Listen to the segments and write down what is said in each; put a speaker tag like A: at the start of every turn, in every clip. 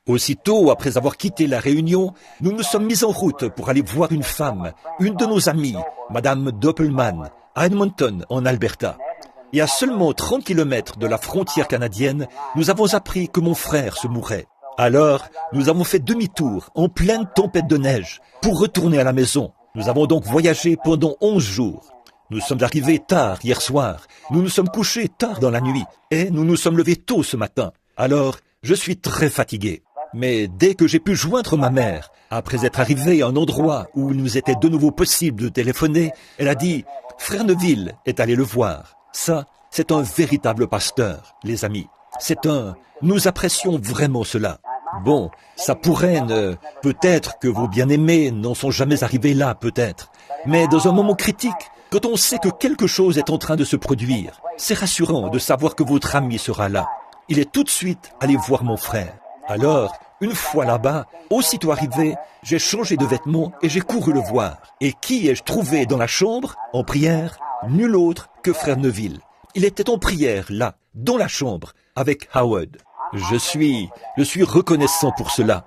A: Aussitôt, après avoir quitté la réunion, nous nous sommes mis en route pour aller voir une femme, une de nos amies, Madame Doppelman, à Edmonton, en Alberta. Et à seulement 30 kilomètres de la frontière canadienne, nous avons appris que mon frère se mourait. Alors, nous avons fait demi-tour, en pleine tempête de neige, pour retourner à la maison. Nous avons donc voyagé pendant 11 jours. Nous sommes arrivés tard hier soir, nous nous sommes couchés tard dans la nuit, et nous nous sommes levés tôt ce matin. Alors, je suis très fatigué. Mais dès que j'ai pu joindre ma mère, après être arrivé à un endroit où il nous était de nouveau possible de téléphoner, elle a dit « Frère Neville est allé le voir ». Ça, c'est un véritable pasteur, les amis. Nous apprécions vraiment cela. Bon, ça pourrait peut-être que vos bien-aimés n'en sont jamais arrivés là, peut-être. Mais dans un moment critique, quand on sait que quelque chose est en train de se produire, c'est rassurant de savoir que votre ami sera là. Il est tout de suite allé voir mon frère. Alors, une fois là-bas, aussitôt arrivé, j'ai changé de vêtements et j'ai couru le voir. Et qui ai-je trouvé dans la chambre, en prière? Nul autre que frère Neville. Il était en prière, là, dans la chambre, avec Howard. Je suis reconnaissant pour cela.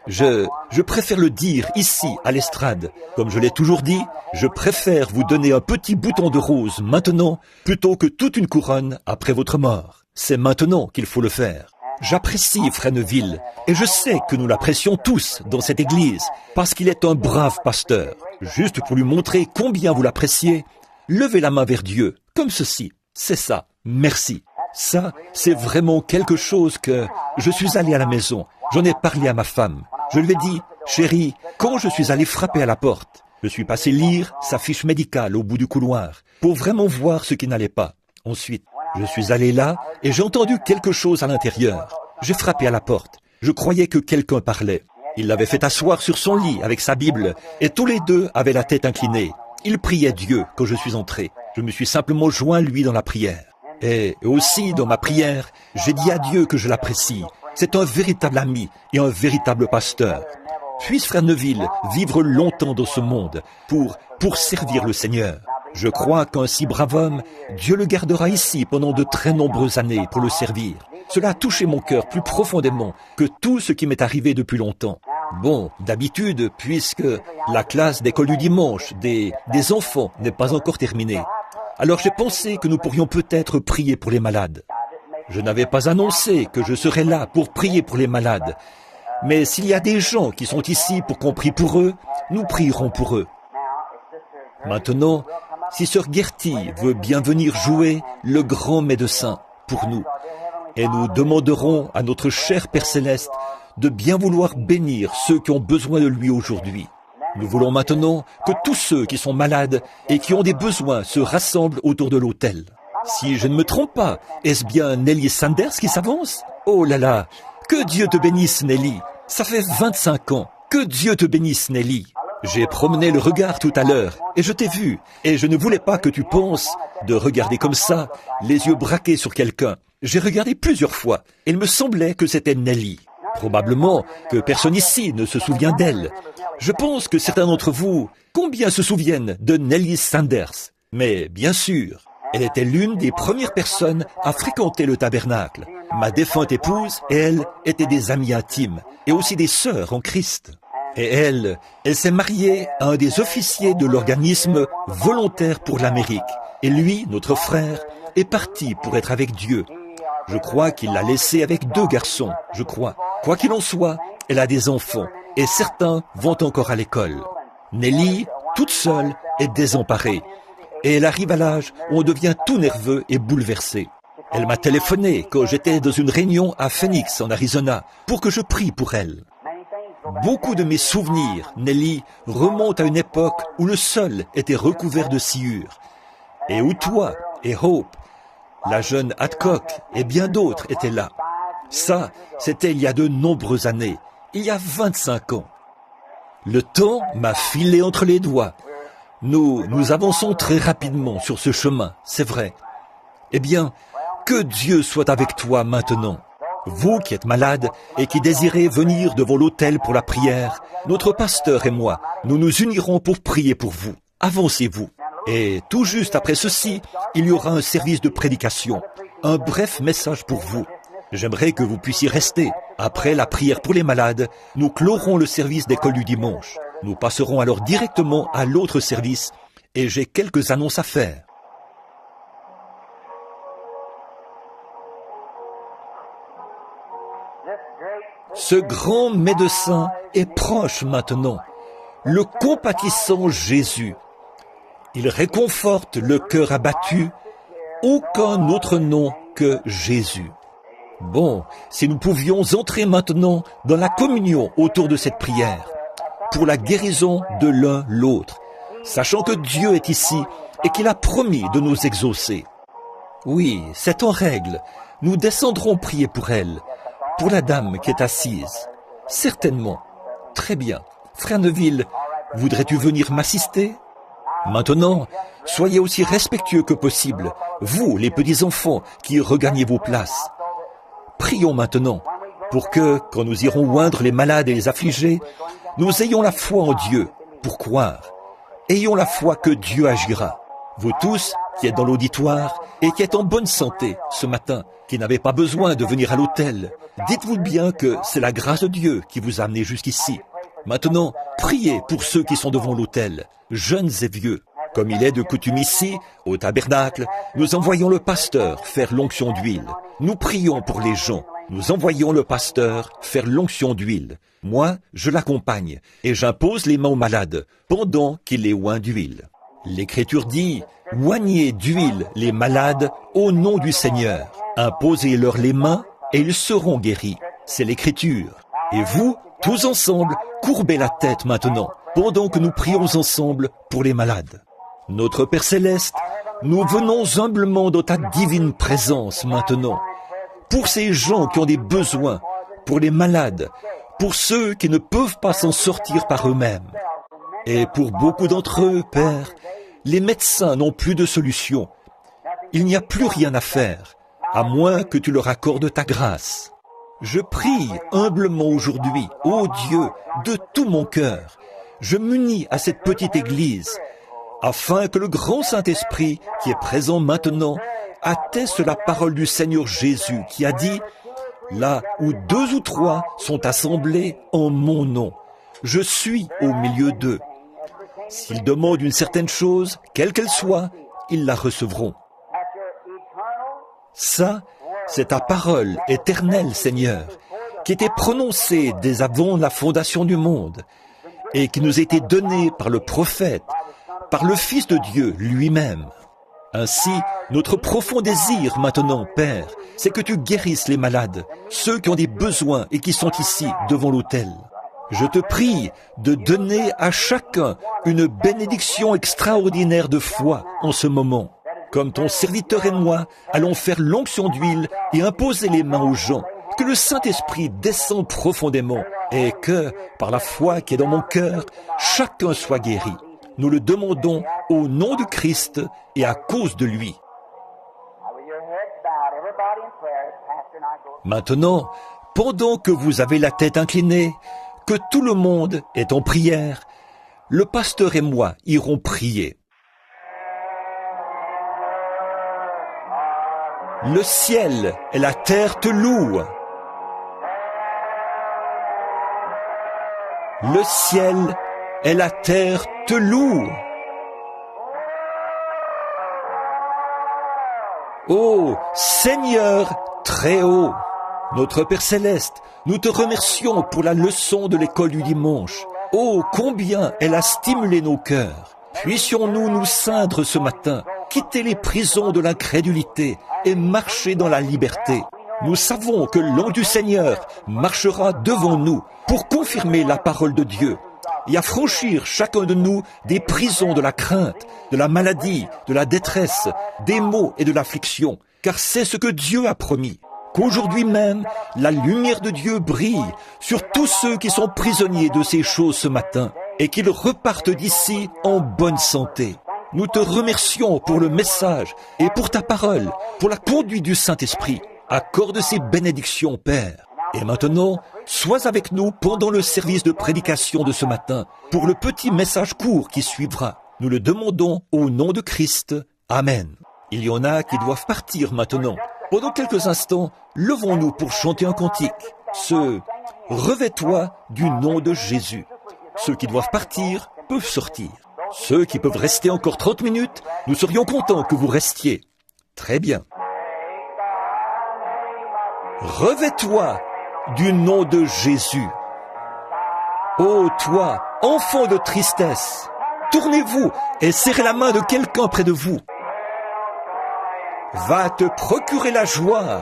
A: Je préfère le dire ici, à l'estrade. Comme je l'ai toujours dit, je préfère vous donner un petit bouton de rose maintenant, plutôt que toute une couronne après votre mort. C'est maintenant qu'il faut le faire. J'apprécie frère Neville, et je sais que nous l'apprécions tous dans cette église, parce qu'il est un brave pasteur. Juste pour lui montrer combien vous l'appréciez, levez la main vers Dieu, comme ceci. C'est ça, merci. Ça, c'est vraiment quelque chose que... Je suis allé à la maison, j'en ai parlé à ma femme. Je lui ai dit, chérie, quand je suis allé frapper à la porte, je suis passé lire sa fiche médicale au bout du couloir, pour vraiment voir ce qui n'allait pas. Ensuite, je suis allé là et j'ai entendu quelque chose à l'intérieur. J'ai frappé à la porte. Je croyais que quelqu'un parlait. Il l'avait fait asseoir sur son lit avec sa Bible et tous les deux avaient la tête inclinée. Il priait Dieu quand je suis entré. Je me suis simplement joint lui dans la prière. Et aussi dans ma prière, j'ai dit à Dieu que je l'apprécie. C'est un véritable ami et un véritable pasteur. Puisse frère Neville vivre longtemps dans ce monde pour servir le Seigneur. Je crois qu'un si brave homme, Dieu le gardera ici pendant de très nombreuses années pour le servir. Cela a touché mon cœur plus profondément que tout ce qui m'est arrivé depuis longtemps. Bon, d'habitude, puisque la classe d'école du dimanche des enfants n'est pas encore terminée, alors j'ai pensé que nous pourrions peut-être prier pour les malades. Je n'avais pas annoncé que je serais là pour prier pour les malades, mais s'il y a des gens qui sont ici pour qu'on prie pour eux, nous prierons pour eux. Maintenant, si sœur Gertie veut bien venir jouer le grand médecin pour nous, et nous demanderons à notre cher Père Céleste de bien vouloir bénir ceux qui ont besoin de lui aujourd'hui. Nous voulons maintenant que tous ceux qui sont malades et qui ont des besoins se rassemblent autour de l'autel. Si je ne me trompe pas, est-ce bien Nelly Sanders qui s'avance? Oh là là, que Dieu te bénisse Nelly. Ça fait 25 ans. Que Dieu te bénisse Nelly. J'ai promené le regard tout à l'heure et je t'ai vu et je ne voulais pas que tu penses de regarder comme ça, les yeux braqués sur quelqu'un. J'ai regardé plusieurs fois et il me semblait que c'était Nelly. Probablement que personne ici ne se souvient d'elle. Je pense que certains d'entre vous, combien se souviennent de Nelly Sanders? Mais bien sûr, elle était l'une des premières personnes à fréquenter le tabernacle. Ma défunte épouse et elle étaient des amies intimes et aussi des sœurs en Christ. Et elle s'est mariée à un des officiers de l'organisme Volontaire pour l'Amérique. Et lui, notre frère, est parti pour être avec Dieu. Je crois qu'il l'a laissée avec 2 garçons, je crois. Quoi qu'il en soit, elle a des enfants, et certains vont encore à l'école. Nelly, toute seule, est désemparée. Et elle arrive à l'âge où on devient tout nerveux et bouleversé. Elle m'a téléphoné quand j'étais dans une réunion à Phoenix, en Arizona, pour que je prie pour elle. Beaucoup de mes souvenirs, Nelly, remontent à une époque où le sol était recouvert de sciure, et où toi et Hope, la jeune Hadcock et bien d'autres étaient là. Ça, c'était il y a de nombreuses années, il y a 25 ans. Le temps m'a filé entre les doigts. Nous avançons très rapidement sur ce chemin, c'est vrai. Eh bien, que Dieu soit avec toi maintenant. Vous qui êtes malade et qui désirez venir devant l'autel pour la prière, notre pasteur et moi, nous nous unirons pour prier pour vous. Avancez-vous. Et tout juste après ceci, il y aura un service de prédication, un bref message pour vous. J'aimerais que vous puissiez rester. Après la prière pour les malades, nous clorons le service d'école du dimanche. Nous passerons alors directement à l'autre service et j'ai quelques annonces à faire. Ce grand médecin est proche maintenant, le compatissant Jésus. Il réconforte le cœur abattu, aucun autre nom que Jésus. Bon, si nous pouvions entrer maintenant dans la communion autour de cette prière, pour la guérison de l'un l'autre, sachant que Dieu est ici et qu'il a promis de nous exaucer. Oui, c'est en règle, nous descendrons prier pour elle, pour la dame qui est assise. Certainement. Très bien. Frère Neville, voudrais-tu venir m'assister? Maintenant, soyez aussi respectueux que possible, vous, les petits-enfants, qui regagnez vos places. Prions maintenant, pour que, quand nous irons oindre les malades et les affligés, nous ayons la foi en Dieu, pour croire. Ayons la foi que Dieu agira. Vous tous, qui êtes dans l'auditoire, et qui êtes en bonne santé ce matin, qui n'avez pas besoin de venir à l'autel, dites-vous bien que c'est la grâce de Dieu qui vous a amené jusqu'ici. Maintenant, priez pour ceux qui sont devant l'autel, jeunes et vieux. Comme il est de coutume ici, au tabernacle, nous envoyons le pasteur faire l'onction d'huile. Nous prions pour les gens. Nous envoyons le pasteur faire l'onction d'huile. Moi, je l'accompagne et j'impose les mains aux malades pendant qu'il les oint d'huile. L'Écriture dit, « Oignez d'huile les malades au nom du Seigneur. Imposez-leur les mains et ils seront guéris. » C'est l'Écriture. Et vous, tous ensemble, courbez la tête maintenant, pendant que nous prions ensemble pour les malades. Notre Père Céleste, nous venons humblement dans ta divine présence maintenant, pour ces gens qui ont des besoins, pour les malades, pour ceux qui ne peuvent pas s'en sortir par eux-mêmes. Et pour beaucoup d'entre eux, Père, les médecins n'ont plus de solution. Il n'y a plus rien à faire, à moins que tu leur accordes ta grâce. Je prie humblement aujourd'hui, ô Dieu, de tout mon cœur. Je m'unis à cette petite église, afin que le grand Saint-Esprit, qui est présent maintenant, atteste la parole du Seigneur Jésus, qui a dit, « Là où 2 ou 3 sont assemblés en mon nom, je suis au milieu d'eux. S'ils demandent une certaine chose, quelle qu'elle soit, ils la recevront. » Ça, c'est ta parole éternelle, Seigneur, qui était prononcée dès avant la fondation du monde et qui nous était donnée par le prophète, par le Fils de Dieu lui-même. Ainsi, notre profond désir maintenant, Père, c'est que tu guérisses les malades, ceux qui ont des besoins et qui sont ici devant l'autel. Je te prie de donner à chacun une bénédiction extraordinaire de foi en ce moment. Comme ton serviteur et moi allons faire l'onction d'huile et imposer les mains aux gens, que le Saint-Esprit descende profondément et que, par la foi qui est dans mon cœur, chacun soit guéri. Nous le demandons au nom de Christ et à cause de lui. Maintenant, pendant que vous avez la tête inclinée, que tout le monde est en prière, le pasteur et moi irons prier. Le ciel et la terre te louent. Le ciel et la terre te louent. Ô Seigneur très haut, notre Père Céleste, nous te remercions pour la leçon de l'école du dimanche. Oh, combien elle a stimulé nos cœurs. Puissions-nous nous ceindre ce matin, quitter les prisons de l'incrédulité et marcher dans la liberté. Nous savons que l'ange du Seigneur marchera devant nous pour confirmer la parole de Dieu et affranchir chacun de nous des prisons de la crainte, de la maladie, de la détresse, des maux et de l'affliction, car c'est ce que Dieu a promis. Qu'aujourd'hui même, la lumière de Dieu brille sur tous ceux qui sont prisonniers de ces choses ce matin et qu'ils repartent d'ici en bonne santé. Nous te remercions pour le message et pour ta parole, pour la conduite du Saint-Esprit. Accorde ces bénédictions, Père. Et maintenant, sois avec nous pendant le service de prédication de ce matin, pour le petit message court qui suivra. Nous le demandons au nom de Christ. Amen. Il y en a qui doivent partir maintenant. Pendant quelques instants, levons-nous pour chanter un cantique. Ce « Revêt-toi du nom de Jésus ». Ceux qui doivent partir peuvent sortir. Ceux qui peuvent rester encore 30 minutes, nous serions contents que vous restiez. Très bien. Revêt-toi du nom de Jésus. Ô toi, enfant de tristesse, tournez-vous et serrez la main de quelqu'un près de vous. Va te procurer la joie.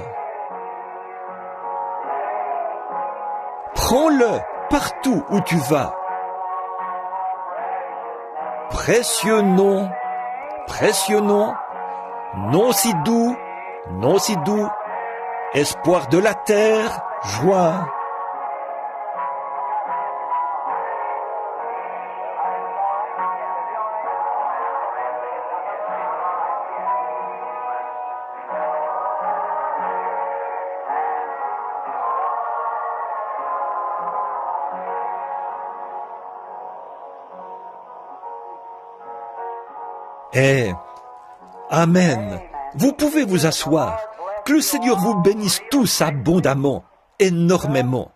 A: Prends-le partout où tu vas. Précieux nom, nom si doux, espoir de la terre, joie. Amen. Vous pouvez vous asseoir. Que le Seigneur vous bénisse tous abondamment, énormément.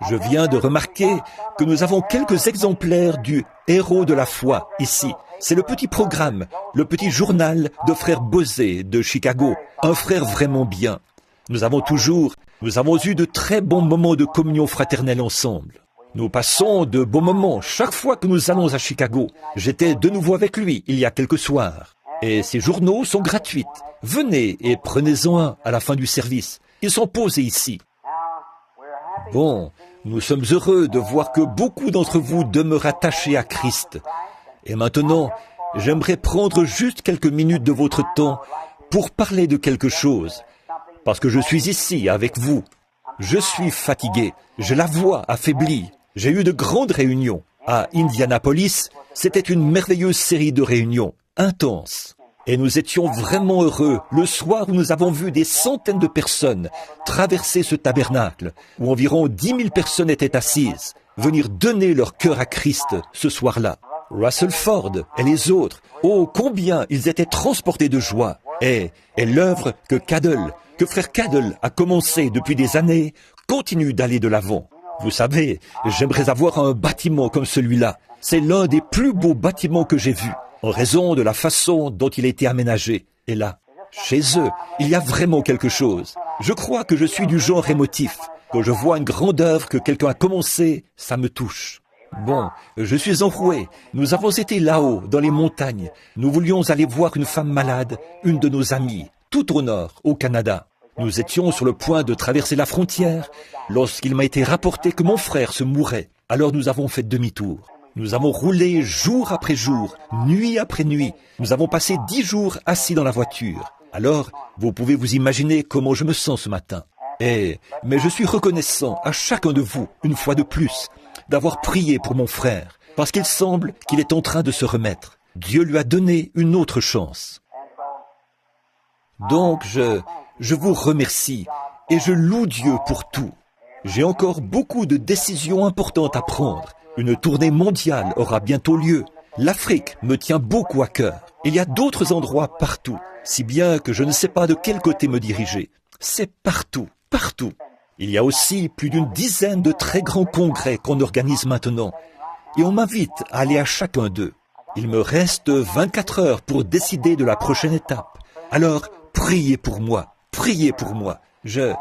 A: Je viens de remarquer que nous avons quelques exemplaires du Héros de la foi ici. C'est le petit programme, le petit journal de frère Bosé de Chicago, un frère vraiment bien. Nous avons eu de très bons moments de communion fraternelle ensemble. Nous passons de beaux moments chaque fois que nous allons à Chicago. J'étais de nouveau avec lui il y a quelques soirs. Et ces journaux sont gratuits. Venez et prenez-en un à la fin du service. Ils sont posés ici. Bon, nous sommes heureux de voir que beaucoup d'entre vous demeurent attachés à Christ. Et maintenant, j'aimerais prendre juste quelques minutes de votre temps pour parler de quelque chose. Parce que je suis ici avec vous. Je suis fatigué. J'ai la voix affaiblie. J'ai eu de grandes réunions. À Indianapolis, c'était une merveilleuse série de réunions, intenses. Et nous étions vraiment heureux le soir où nous avons vu des centaines de personnes traverser ce tabernacle, où environ 10 000 personnes étaient assises, venir donner leur cœur à Christ ce soir-là. Russell Ford et les autres, oh combien ils étaient transportés de joie. Et l'œuvre que frère Cadell a commencé depuis des années, continue d'aller de l'avant. Vous savez, j'aimerais avoir un bâtiment comme celui-là. C'est l'un des plus beaux bâtiments que j'ai vus, en raison de la façon dont il a été aménagé. Et là, chez eux, il y a vraiment quelque chose. Je crois que je suis du genre émotif. Quand je vois une grande œuvre que quelqu'un a commencée, ça me touche. Bon, je suis enroué. Nous avons été là-haut, dans les montagnes. Nous voulions aller voir une femme malade, une de nos amies, tout au nord, au Canada. Nous étions sur le point de traverser la frontière lorsqu'il m'a été rapporté que mon frère se mourait. Alors nous avons fait demi-tour. Nous avons roulé jour après jour, nuit après nuit. Nous avons passé 10 jours assis dans la voiture. Alors, vous pouvez vous imaginer comment je me sens ce matin. Mais je suis reconnaissant à chacun de vous, une fois de plus, d'avoir prié pour mon frère, parce qu'il semble qu'il est en train de se remettre. Dieu lui a donné une autre chance. Donc, je vous remercie et je loue Dieu pour tout. J'ai encore beaucoup de décisions importantes à prendre. Une tournée mondiale aura bientôt lieu. L'Afrique me tient beaucoup à cœur. Il y a d'autres endroits partout, si bien que je ne sais pas de quel côté me diriger. C'est partout, partout. Il y a aussi plus d'une dizaine de très grands congrès qu'on organise maintenant. Et on m'invite à aller à chacun d'eux. Il me reste 24 heures pour décider de la prochaine étape. Alors, priez pour moi, priez pour moi. J'ai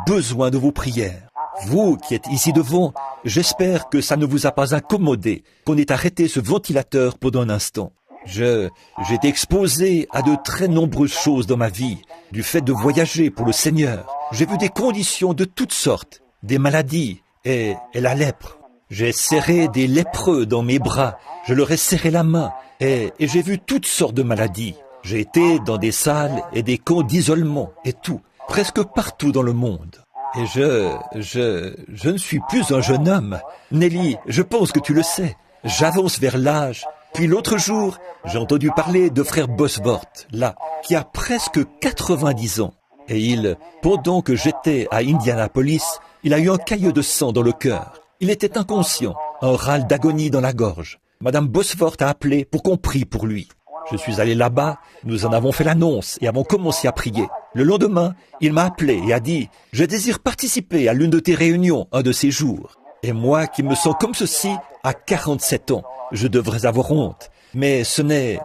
A: besoin de vos prières. Vous qui êtes ici devant, j'espère que ça ne vous a pas incommodé, qu'on ait arrêté ce ventilateur pendant un instant. J'ai été exposé à de très nombreuses choses dans ma vie, du fait de voyager pour le Seigneur. J'ai vu des conditions de toutes sortes, des maladies et la lèpre. J'ai serré des lépreux dans mes bras, je leur ai serré la main et j'ai vu toutes sortes de maladies. J'ai été dans des salles et des camps d'isolement et tout, presque partout dans le monde. Et je ne suis plus un jeune homme. Nelly, je pense que tu le sais. J'avance vers l'âge. Puis l'autre jour, j'ai entendu parler de frère Bosworth, là, qui a presque 90 ans. Et pendant que j'étais à Indianapolis, il a eu un caillot de sang dans le cœur. Il était inconscient, un râle d'agonie dans la gorge. Madame Bosworth a appelé pour qu'on prie pour lui. Je suis allé là-bas, nous en avons fait l'annonce et avons commencé à prier. Le lendemain, il m'a appelé et a dit « Je désire participer à l'une de tes réunions un de ces jours. » Et moi qui me sens comme ceci à 47 ans, je devrais avoir honte. Mais ce n'est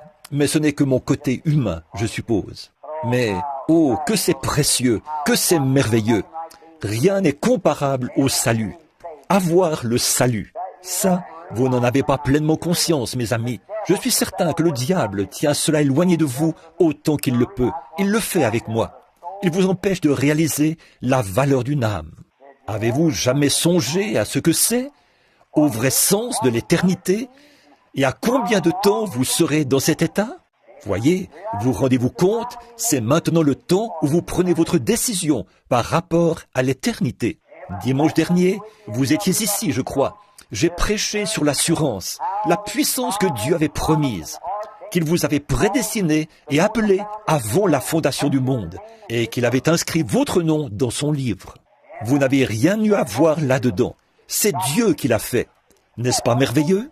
A: que mon côté humain, je suppose. Mais, oh, que c'est précieux, que c'est merveilleux. Rien n'est comparable au salut. Avoir le salut, ça, vous n'en avez pas pleinement conscience, mes amis. Je suis certain que le diable tient cela éloigné de vous autant qu'il le peut. Il le fait avec moi. Il vous empêche de réaliser la valeur d'une âme. Avez-vous jamais songé à ce que c'est, au vrai sens de l'éternité, et à combien de temps vous serez dans cet état? Voyez, vous rendez-vous compte, c'est maintenant le temps où vous prenez votre décision par rapport à l'éternité. Dimanche dernier, vous étiez ici, je crois. J'ai prêché sur l'assurance, la puissance que Dieu avait promise, qu'il vous avait prédestiné et appelé avant la fondation du monde, et qu'il avait inscrit votre nom dans son livre. Vous n'avez rien eu à voir là-dedans. C'est Dieu qui l'a fait. N'est-ce pas merveilleux?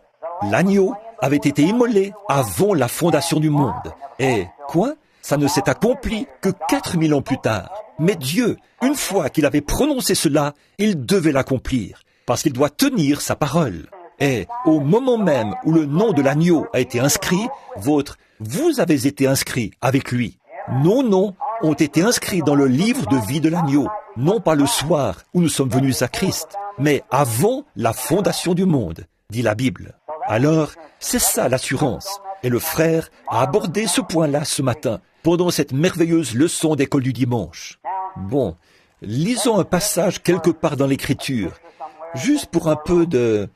A: L'agneau avait été immolé avant la fondation du monde. Et quoi? Ça ne s'est accompli que 4000 ans plus tard. Mais Dieu, une fois qu'il avait prononcé cela, il devait l'accomplir, parce qu'il doit tenir sa parole. Et au moment même où le nom de l'agneau a été inscrit, vous avez été inscrit avec lui. Nos noms ont été inscrits dans le livre de vie de l'agneau, non pas le soir où nous sommes venus à Christ, mais avant la fondation du monde, dit la Bible. Alors, c'est ça l'assurance. Et le frère a abordé ce point-là ce matin, pendant cette merveilleuse leçon d'école du dimanche. Bon, lisons un passage quelque part dans l'Écriture, juste pour un peu de...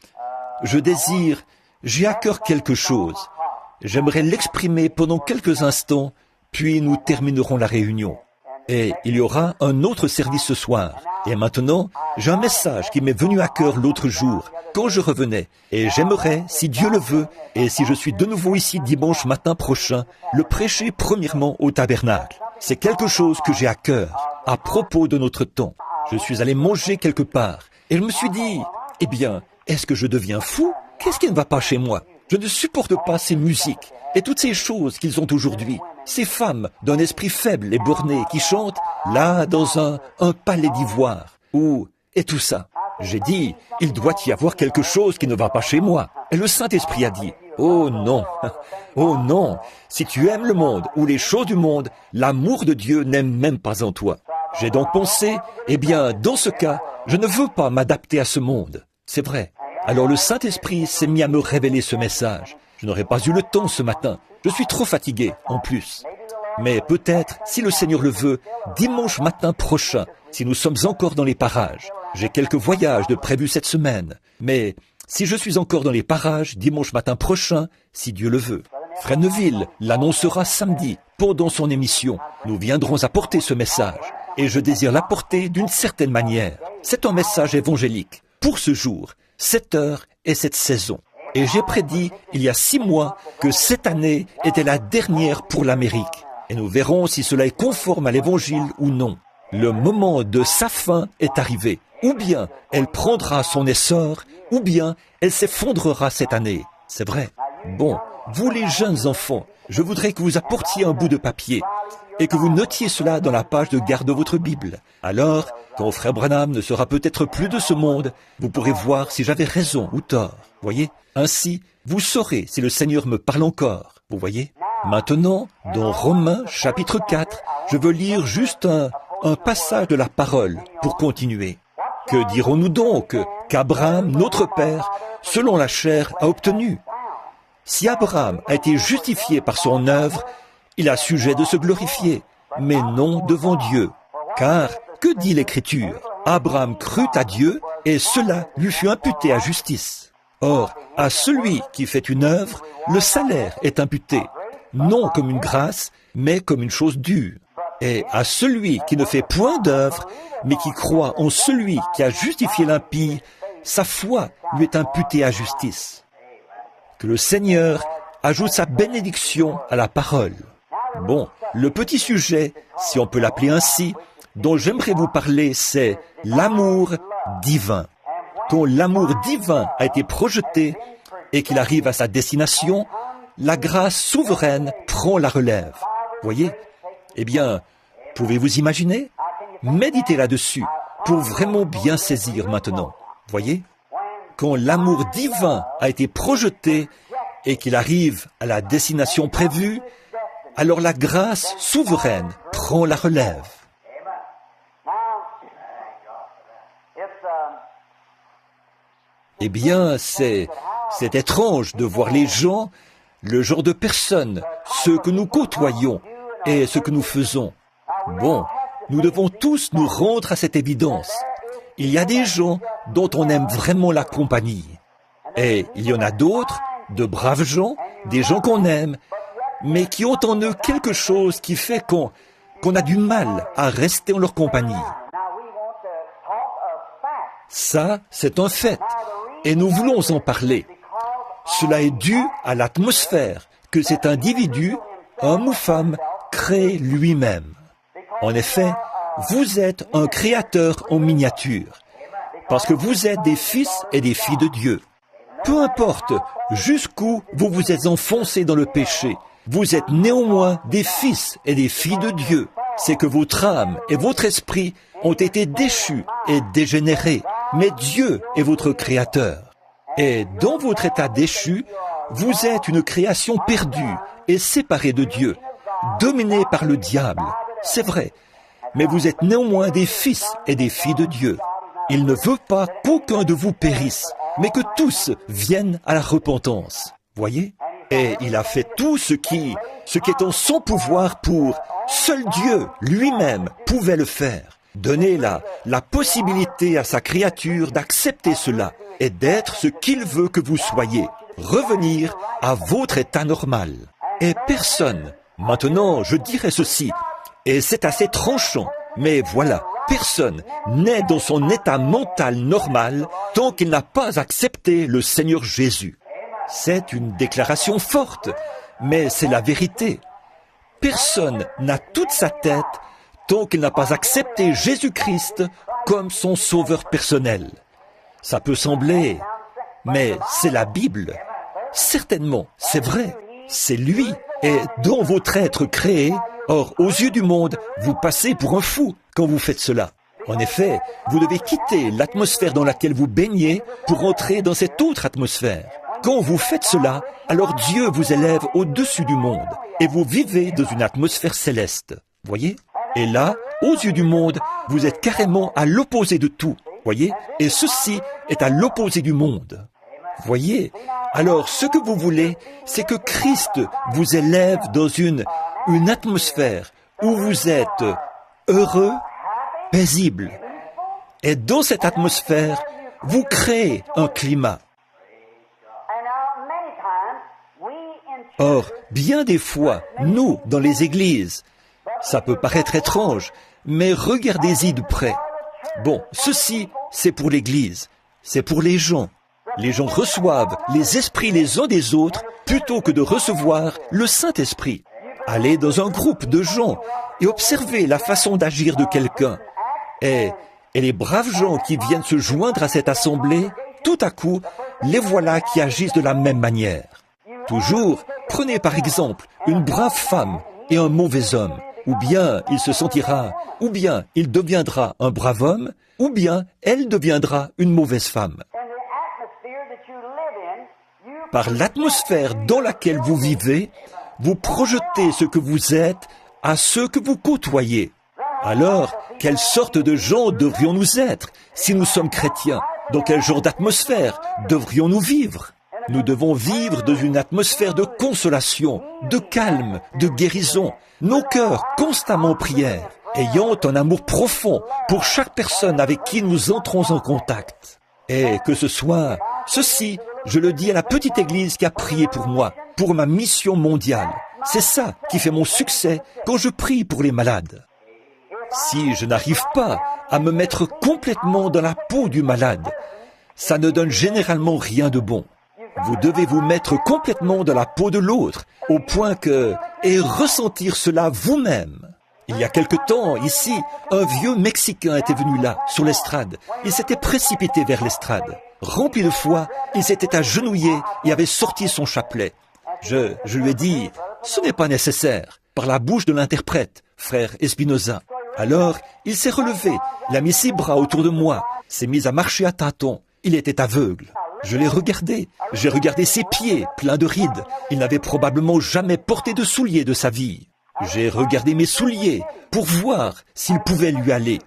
A: j'ai à cœur quelque chose. J'aimerais l'exprimer pendant quelques instants, puis nous terminerons la réunion. Et il y aura un autre service ce soir. Et maintenant, j'ai un message qui m'est venu à cœur l'autre jour, quand je revenais. Et j'aimerais, si Dieu le veut, et si je suis de nouveau ici dimanche matin prochain, le prêcher premièrement au tabernacle. C'est quelque chose que j'ai à cœur, à propos de notre temps. Je suis allé manger quelque part, et je me suis dit, eh bien, est-ce que je deviens fou? Qu'est-ce qui ne va pas chez moi? Je ne supporte pas ces musiques et toutes ces choses qu'ils ont aujourd'hui. Ces femmes d'un esprit faible et borné qui chantent là dans un palais d'ivoire. Et tout ça. J'ai dit, il doit y avoir quelque chose qui ne va pas chez moi. Et le Saint-Esprit a dit, oh non, oh non, si tu aimes le monde ou les choses du monde, l'amour de Dieu n'est même pas en toi. J'ai donc pensé, eh bien, dans ce cas, je ne veux pas m'adapter à ce monde. C'est vrai. Alors le Saint-Esprit s'est mis à me révéler ce message. Je n'aurais pas eu le temps ce matin. Je suis trop fatigué, en plus. Mais peut-être, si le Seigneur le veut, dimanche matin prochain, si nous sommes encore dans les parages. J'ai quelques voyages de prévus cette semaine. Mais si je suis encore dans les parages, dimanche matin prochain, si Dieu le veut. Frère Neville l'annoncera samedi, pendant son émission. Nous viendrons apporter ce message. Et je désire l'apporter d'une certaine manière. C'est un message évangélique. Pour ce jour, cette heure et cette saison. Et j'ai prédit, il y a 6 mois, que cette année était la dernière pour l'Amérique. Et nous verrons si cela est conforme à l'Évangile ou non. Le moment de sa fin est arrivé. Ou bien elle prendra son essor, ou bien elle s'effondrera cette année. C'est vrai. Bon, vous les jeunes enfants, je voudrais que vous apportiez un bout de papier et que vous notiez cela dans la page de garde de votre Bible. Alors, quand frère Branham ne sera peut-être plus de ce monde, vous pourrez voir si j'avais raison ou tort. Voyez? Ainsi, vous saurez si le Seigneur me parle encore. Vous voyez? Maintenant, dans Romains chapitre 4, je veux lire juste un passage de la parole pour continuer. Que dirons-nous donc qu'Abraham, notre père, selon la chair, a obtenu? Si Abraham a été justifié par son œuvre, il a sujet de se glorifier, mais non devant Dieu. Car, que dit l'Écriture? Abraham crut à Dieu, et cela lui fut imputé à justice. Or, à celui qui fait une œuvre, le salaire est imputé, non comme une grâce, mais comme une chose due. Et à celui qui ne fait point d'œuvre, mais qui croit en celui qui a justifié l'impie, sa foi lui est imputée à justice. Que le Seigneur ajoute sa bénédiction à la parole. Bon, le petit sujet, si on peut l'appeler ainsi, dont j'aimerais vous parler, c'est l'amour divin. Quand l'amour divin a été projeté et qu'il arrive à sa destination, la grâce souveraine prend la relève. Voyez? Eh bien, pouvez-vous imaginer? Méditez là-dessus pour vraiment bien saisir maintenant. Voyez? Quand l'amour divin a été projeté et qu'il arrive à la destination prévue, alors la grâce souveraine prend la relève. Eh bien, c'est étrange de voir les gens, le genre de personnes, ceux que nous côtoyons et ce que nous faisons. Bon, nous devons tous nous rendre à cette évidence. Il y a des gens dont on aime vraiment la compagnie. Et il y en a d'autres, de braves gens, des gens qu'on aime, mais qui ont en eux quelque chose qui fait qu'on a du mal à rester en leur compagnie. Ça, c'est un fait, et nous voulons en parler. Cela est dû à l'atmosphère que cet individu, homme ou femme, crée lui-même. En effet, vous êtes un créateur en miniature, parce que vous êtes des fils et des filles de Dieu. Peu importe jusqu'où vous vous êtes enfoncés dans le péché, vous êtes néanmoins des fils et des filles de Dieu. C'est que votre âme et votre esprit ont été déchus et dégénérés, mais Dieu est votre créateur. Et dans votre état déchu, vous êtes une création perdue et séparée de Dieu, dominée par le diable. C'est vrai, mais vous êtes néanmoins des fils et des filles de Dieu. Il ne veut pas qu'aucun de vous périsse, mais que tous viennent à la repentance. Voyez? Et il a fait tout ce qui est en son pouvoir pour... Seul Dieu lui-même pouvait le faire. Donner la possibilité à sa créature d'accepter cela et d'être ce qu'il veut que vous soyez. Revenir à votre état normal. Et personne, maintenant je dirais ceci, et c'est assez tranchant, mais voilà, personne n'est dans son état mental normal tant qu'il n'a pas accepté le Seigneur Jésus. C'est une déclaration forte, mais c'est la vérité. Personne n'a toute sa tête tant qu'il n'a pas accepté Jésus-Christ comme son sauveur personnel. Ça peut sembler, mais c'est la Bible. Certainement, c'est vrai. C'est lui et dont votre être créé. Or, aux yeux du monde, vous passez pour un fou quand vous faites cela. En effet, vous devez quitter l'atmosphère dans laquelle vous baignez pour entrer dans cette autre atmosphère. Quand vous faites cela, alors Dieu vous élève au-dessus du monde et vous vivez dans une atmosphère céleste. Voyez? Et là, aux yeux du monde, vous êtes carrément à l'opposé de tout. Voyez? Et ceci est à l'opposé du monde. Voyez? Alors, ce que vous voulez, c'est que Christ vous élève dans une atmosphère où vous êtes heureux, paisible. Et dans cette atmosphère, vous créez un climat. Or, bien des fois, nous, dans les églises, ça peut paraître étrange, mais regardez-y de près. Bon, ceci, c'est pour l'église, c'est pour les gens. Les gens reçoivent les esprits les uns des autres plutôt que de recevoir le Saint-Esprit. Allez dans un groupe de gens et observez la façon d'agir de quelqu'un. Et les braves gens qui viennent se joindre à cette assemblée, tout à coup, les voilà qui agissent de la même manière. Toujours, prenez par exemple une brave femme et un mauvais homme. Ou bien il se sentira, ou bien il deviendra un brave homme, ou bien elle deviendra une mauvaise femme. Par l'atmosphère dans laquelle vous vivez, vous projetez ce que vous êtes à ceux que vous côtoyez. Alors, quelle sorte de gens devrions-nous être si nous sommes chrétiens? Dans quel genre d'atmosphère devrions-nous vivre? Nous devons vivre dans une atmosphère de consolation, de calme, de guérison, nos cœurs constamment en prière, ayant un amour profond pour chaque personne avec qui nous entrons en contact. Et que ce soit ceci, je le dis à la petite église qui a prié pour moi, pour ma mission mondiale. C'est ça qui fait mon succès quand je prie pour les malades. Si je n'arrive pas à me mettre complètement dans la peau du malade, ça ne donne généralement rien de bon. Vous devez vous mettre complètement dans la peau de l'autre, au point et ressentir cela vous-même. Il y a quelque temps, ici, un vieux Mexicain était venu là, sur l'estrade. Il s'était précipité vers l'estrade. Rempli de foi, il s'était agenouillé et avait sorti son chapelet. Je lui ai dit, ce n'est pas nécessaire, par la bouche de l'interprète, frère Espinosa. Alors, il s'est relevé, il a mis ses bras autour de moi, s'est mis à marcher à tâtons. Il était aveugle. Je l'ai regardé. J'ai regardé ses pieds, pleins de rides. Il n'avait probablement jamais porté de souliers de sa vie. J'ai regardé mes souliers pour voir s'ils pouvaient lui aller.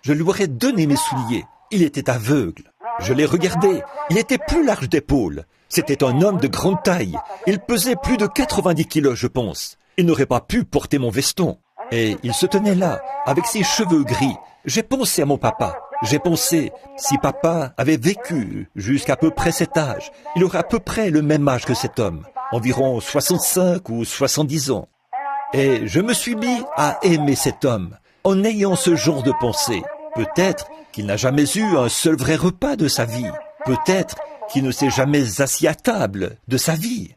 A: Je lui aurais donné mes souliers. Il était aveugle. Je l'ai regardé. Il était plus large d'épaules. C'était un homme de grande taille. Il pesait plus de 90 kilos, je pense. Il n'aurait pas pu porter mon veston. Et il se tenait là, avec ses cheveux gris. J'ai pensé à mon papa. J'ai pensé, si papa avait vécu jusqu'à peu près cet âge, il aurait à peu près le même âge que cet homme, environ 65 ou 70 ans. Et je me suis mis à aimer cet homme, en ayant ce genre de pensée. Peut-être qu'il n'a jamais eu un seul vrai repas de sa vie. Peut-être qu'il ne s'est jamais assis à table de sa vie.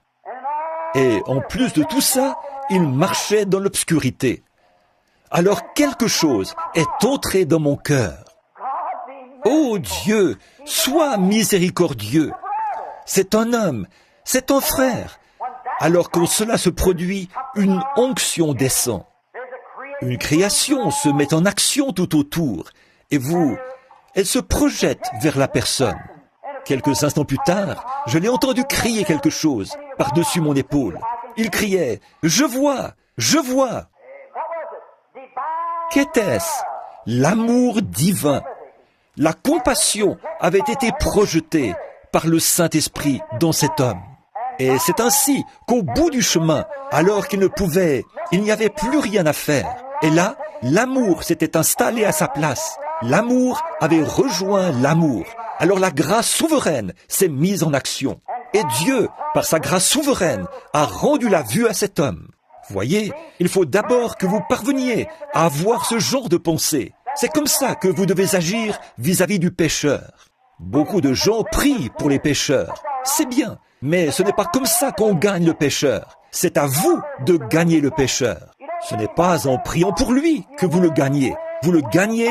A: Et en plus de tout ça, il marchait dans l'obscurité. Alors quelque chose est entré dans mon cœur. Oh Dieu, sois miséricordieux. C'est un homme, c'est un frère. Alors qu'en cela se produit, une onction descend. Une création se met en action tout autour. Et vous, elle se projette vers la personne. Quelques instants plus tard, je l'ai entendu crier quelque chose par-dessus mon épaule. Il criait « Je vois, je vois !» Qu'était-ce? L'amour divin. La compassion avait été projetée par le Saint-Esprit dans cet homme. Et c'est ainsi qu'au bout du chemin, alors qu'il n'y avait plus rien à faire. Et là, l'amour s'était installé à sa place. L'amour avait rejoint l'amour. Alors la grâce souveraine s'est mise en action. Et Dieu, par sa grâce souveraine, a rendu la vue à cet homme. Voyez, il faut d'abord que vous parveniez à avoir ce genre de pensée. C'est comme ça que vous devez agir vis-à-vis du pécheur. Beaucoup de gens prient pour les pécheurs. C'est bien, mais ce n'est pas comme ça qu'on gagne le pécheur. C'est à vous de gagner le pécheur. Ce n'est pas en priant pour lui que vous le gagnez. Vous le gagnez,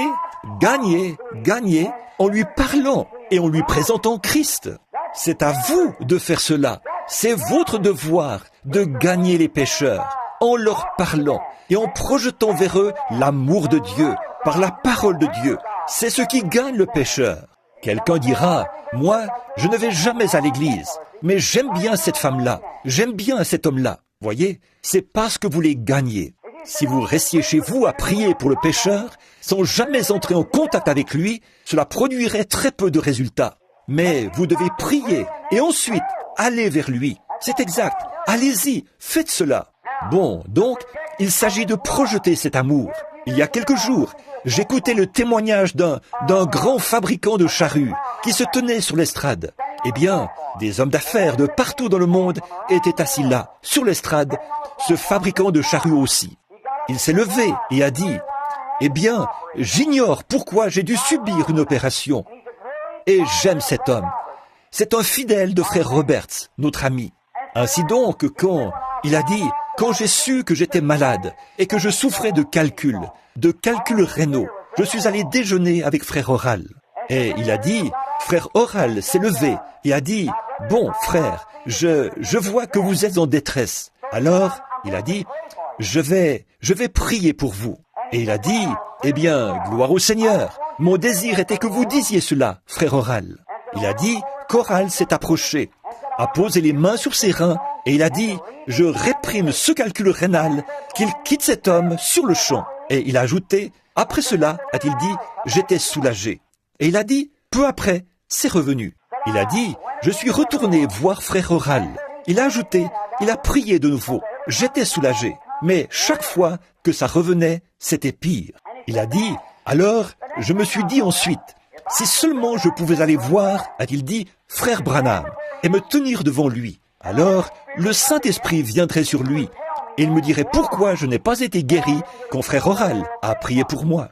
A: en lui parlant et en lui présentant Christ. C'est à vous de faire cela. C'est votre devoir de gagner les pécheurs en leur parlant et en projetant vers eux l'amour de Dieu par la parole de Dieu. C'est ce qui gagne le pécheur. Quelqu'un dira, moi, je ne vais jamais à l'église, mais j'aime bien cette femme-là, j'aime bien cet homme-là. Voyez, c'est parce que vous les gagnez. Si vous restiez chez vous à prier pour le pécheur, sans jamais entrer en contact avec lui, cela produirait très peu de résultats. Mais vous devez prier et ensuite aller vers lui. C'est exact. Allez-y, faites cela. Bon, donc, il s'agit de projeter cet amour. Il y a quelques jours, j'écoutais le témoignage d'un grand fabricant de charrues qui se tenait sur l'estrade. Eh bien, des hommes d'affaires de partout dans le monde étaient assis là, sur l'estrade, ce fabricant de charrues aussi. Il s'est levé et a dit, « Eh bien, j'ignore pourquoi j'ai dû subir une opération. » Et j'aime cet homme. C'est un fidèle de frère Roberts, notre ami. Ainsi donc, il a dit, quand j'ai su que j'étais malade et que je souffrais de calculs rénaux, je suis allé déjeuner avec frère Oral. Et il a dit, frère Oral s'est levé et a dit, bon frère, je vois que vous êtes en détresse. Alors, il a dit, je vais prier pour vous. Et il a dit, eh bien, gloire au Seigneur. Mon désir était que vous disiez cela, frère Oral. Il a dit qu'Oral s'est approché, a posé les mains sur ses reins et il a dit, je réprime ce calcul rénal, qu'il quitte cet homme sur le champ. Et il a ajouté, après cela, a-t-il dit, j'étais soulagé. Et il a dit, peu après, c'est revenu. Il a dit, je suis retourné voir frère Oral. Il a ajouté, il a prié de nouveau, j'étais soulagé. Mais chaque fois que ça revenait, c'était pire. Il a dit, alors, je me suis dit ensuite, si seulement je pouvais aller voir, a-t-il dit, frère Branham, et me tenir devant lui, alors le Saint-Esprit viendrait sur lui, et il me dirait pourquoi je n'ai pas été guéri quand frère Oral a prié pour moi.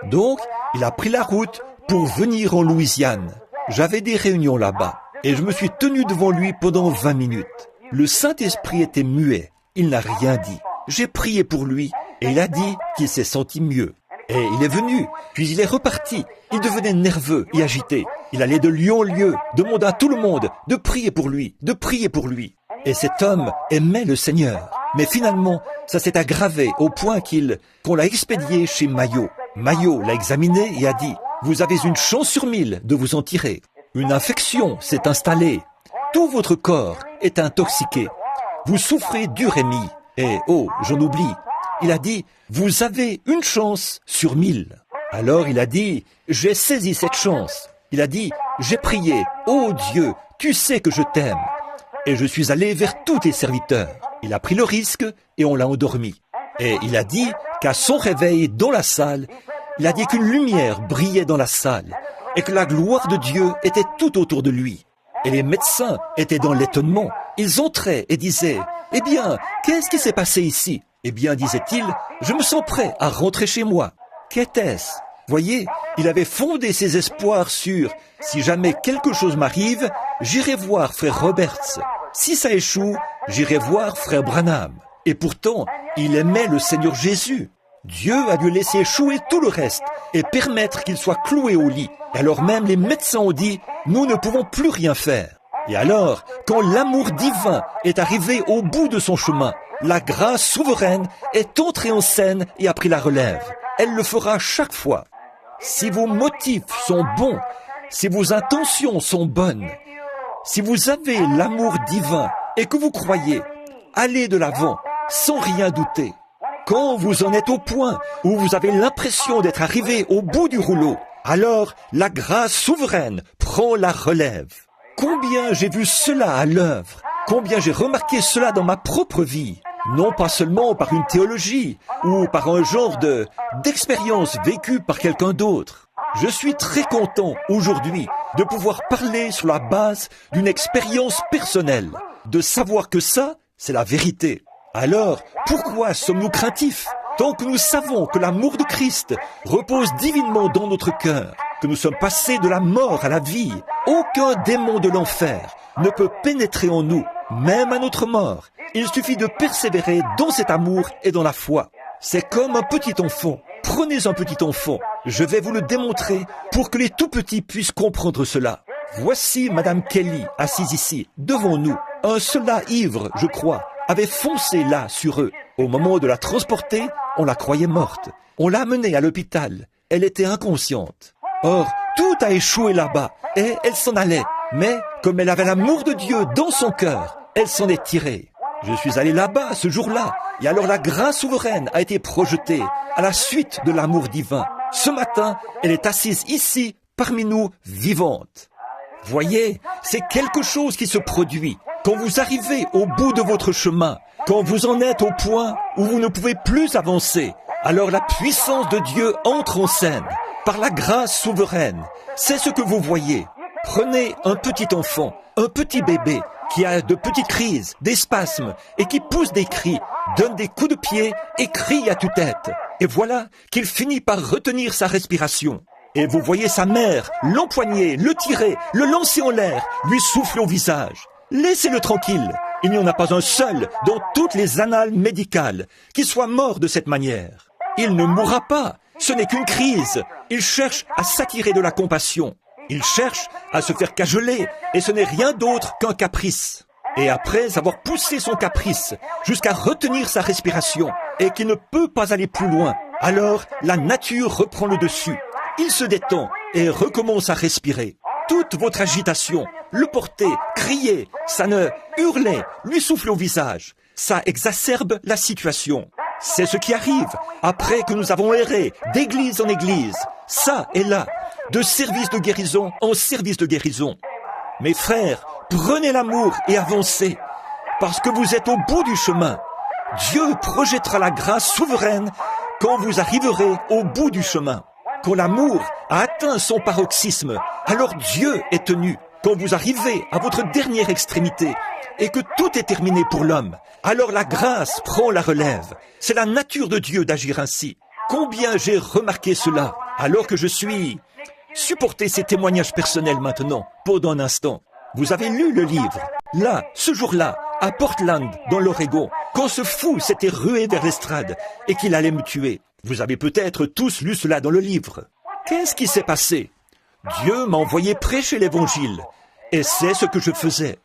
A: Donc, il a pris la route pour venir en Louisiane. J'avais des réunions là-bas, et je me suis tenu devant lui pendant 20 minutes. Le Saint-Esprit était muet, il n'a rien dit. J'ai prié pour lui, et il a dit qu'il s'est senti mieux. Et il est venu, puis il est reparti. Il devenait nerveux et agité. Il allait de lieu en lieu, demandant à tout le monde de prier pour lui, de prier pour lui. Et cet homme aimait le Seigneur. Mais finalement, ça s'est aggravé au point qu'on l'a expédié chez Mayo. Mayo l'a examiné et a dit « Vous avez une chance sur 1000 de vous en tirer. Une infection s'est installée. Tout votre corps est intoxiqué. Vous souffrez d'urémie. Et, oh, j'en oublie. Il a dit « Vous avez une chance sur 1000. » Alors il a dit « J'ai saisi cette chance. » Il a dit « J'ai prié. Oh Dieu, tu sais que je t'aime. » Et je suis allé vers tous tes serviteurs. Il a pris le risque et on l'a endormi. Et il a dit qu'à son réveil dans la salle, il a dit qu'une lumière brillait dans la salle et que la gloire de Dieu était tout autour de lui. Et les médecins étaient dans l'étonnement. Ils entraient et disaient « Eh bien, qu'est-ce qui s'est passé ici ?» Eh bien, disait-il, « Je me sens prêt à rentrer chez moi. » Qu'était-ce ? Voyez, il avait fondé ses espoirs sur « Si jamais quelque chose m'arrive, j'irai voir frère Roberts. Si ça échoue, j'irai voir frère Branham. » Et pourtant, il aimait le Seigneur Jésus. Dieu a dû laisser échouer tout le reste et permettre qu'il soit cloué au lit. Et alors même les médecins ont dit « Nous ne pouvons plus rien faire. » Et alors, quand l'amour divin est arrivé au bout de son chemin, la grâce souveraine est entrée en scène et a pris la relève. Elle le fera chaque fois. Si vos motifs sont bons, si vos intentions sont bonnes, si vous avez l'amour divin et que vous croyez, allez de l'avant sans rien douter. Quand vous en êtes au point où vous avez l'impression d'être arrivé au bout du rouleau, alors la grâce souveraine prend la relève. Combien j'ai vu cela à l'œuvre, combien j'ai remarqué cela dans ma propre vie, non pas seulement par une théologie ou par un genre d'expérience vécue par quelqu'un d'autre. Je suis très content aujourd'hui de pouvoir parler sur la base d'une expérience personnelle, de savoir que ça, c'est la vérité. Alors, pourquoi sommes-nous craintifs ? Tant que nous savons que l'amour de Christ repose divinement dans notre cœur, que nous sommes passés de la mort à la vie, aucun démon de l'enfer ne peut pénétrer en nous, même à notre mort. Il suffit de persévérer dans cet amour et dans la foi. C'est comme un petit enfant. Prenez un petit enfant. Je vais vous le démontrer pour que les tout-petits puissent comprendre cela. Voici Madame Kelly, assise ici, devant nous. Un soldat ivre, je crois, avait foncé là sur eux. Au moment de la transporter, on la croyait morte. On l'a amenée à l'hôpital. Elle était inconsciente. Or, tout a échoué là-bas et elle s'en allait. Mais, comme elle avait l'amour de Dieu dans son cœur, elle s'en est tirée. Je suis allé là-bas ce jour-là et alors la grâce souveraine a été projetée à la suite de l'amour divin. Ce matin, elle est assise ici, parmi nous, vivante. Voyez, c'est quelque chose qui se produit. Quand vous arrivez au bout de votre chemin, quand vous en êtes au point où vous ne pouvez plus avancer, alors la puissance de Dieu entre en scène, par la grâce souveraine. C'est ce que vous voyez. Prenez un petit enfant, un petit bébé, qui a de petites crises, des spasmes, et qui pousse des cris, donne des coups de pied et crie à tue-tête. Et voilà qu'il finit par retenir sa respiration. Et vous voyez sa mère l'empoigner, le tirer, le lancer en l'air, lui souffler au visage. Laissez-le tranquille. Il n'y en a pas un seul dans toutes les annales médicales qui soit mort de cette manière. Il ne mourra pas. Ce n'est qu'une crise. Il cherche à s'attirer de la compassion. Il cherche à se faire cajoler et ce n'est rien d'autre qu'un caprice. Et après avoir poussé son caprice jusqu'à retenir sa respiration et qu'il ne peut pas aller plus loin, alors la nature reprend le dessus. Il se détend et recommence à respirer. Toute votre agitation, le porter, crier, ça ne hurler, lui souffler au visage, ça exacerbe la situation. C'est ce qui arrive après que nous avons erré d'église en église, ça et là, de service de guérison en service de guérison. Mes frères, prenez l'amour et avancez, parce que vous êtes au bout du chemin. Dieu projettera la grâce souveraine quand vous arriverez au bout du chemin. Quand l'amour a atteint son paroxysme, alors Dieu est tenu. Quand vous arrivez à votre dernière extrémité et que tout est terminé pour l'homme, alors la grâce prend la relève. C'est la nature de Dieu d'agir ainsi. Combien j'ai remarqué cela alors que je suis... Supportez ces témoignages personnels maintenant, pendant un instant. Vous avez lu le livre. Là, ce jour-là, à Portland, dans l'Oregon, quand ce fou s'était rué vers l'estrade et qu'il allait me tuer. Vous avez peut-être tous lu cela dans le livre. Qu'est-ce qui s'est passé? Dieu m'a envoyé prêcher l'évangile. Et c'est ce que je faisais.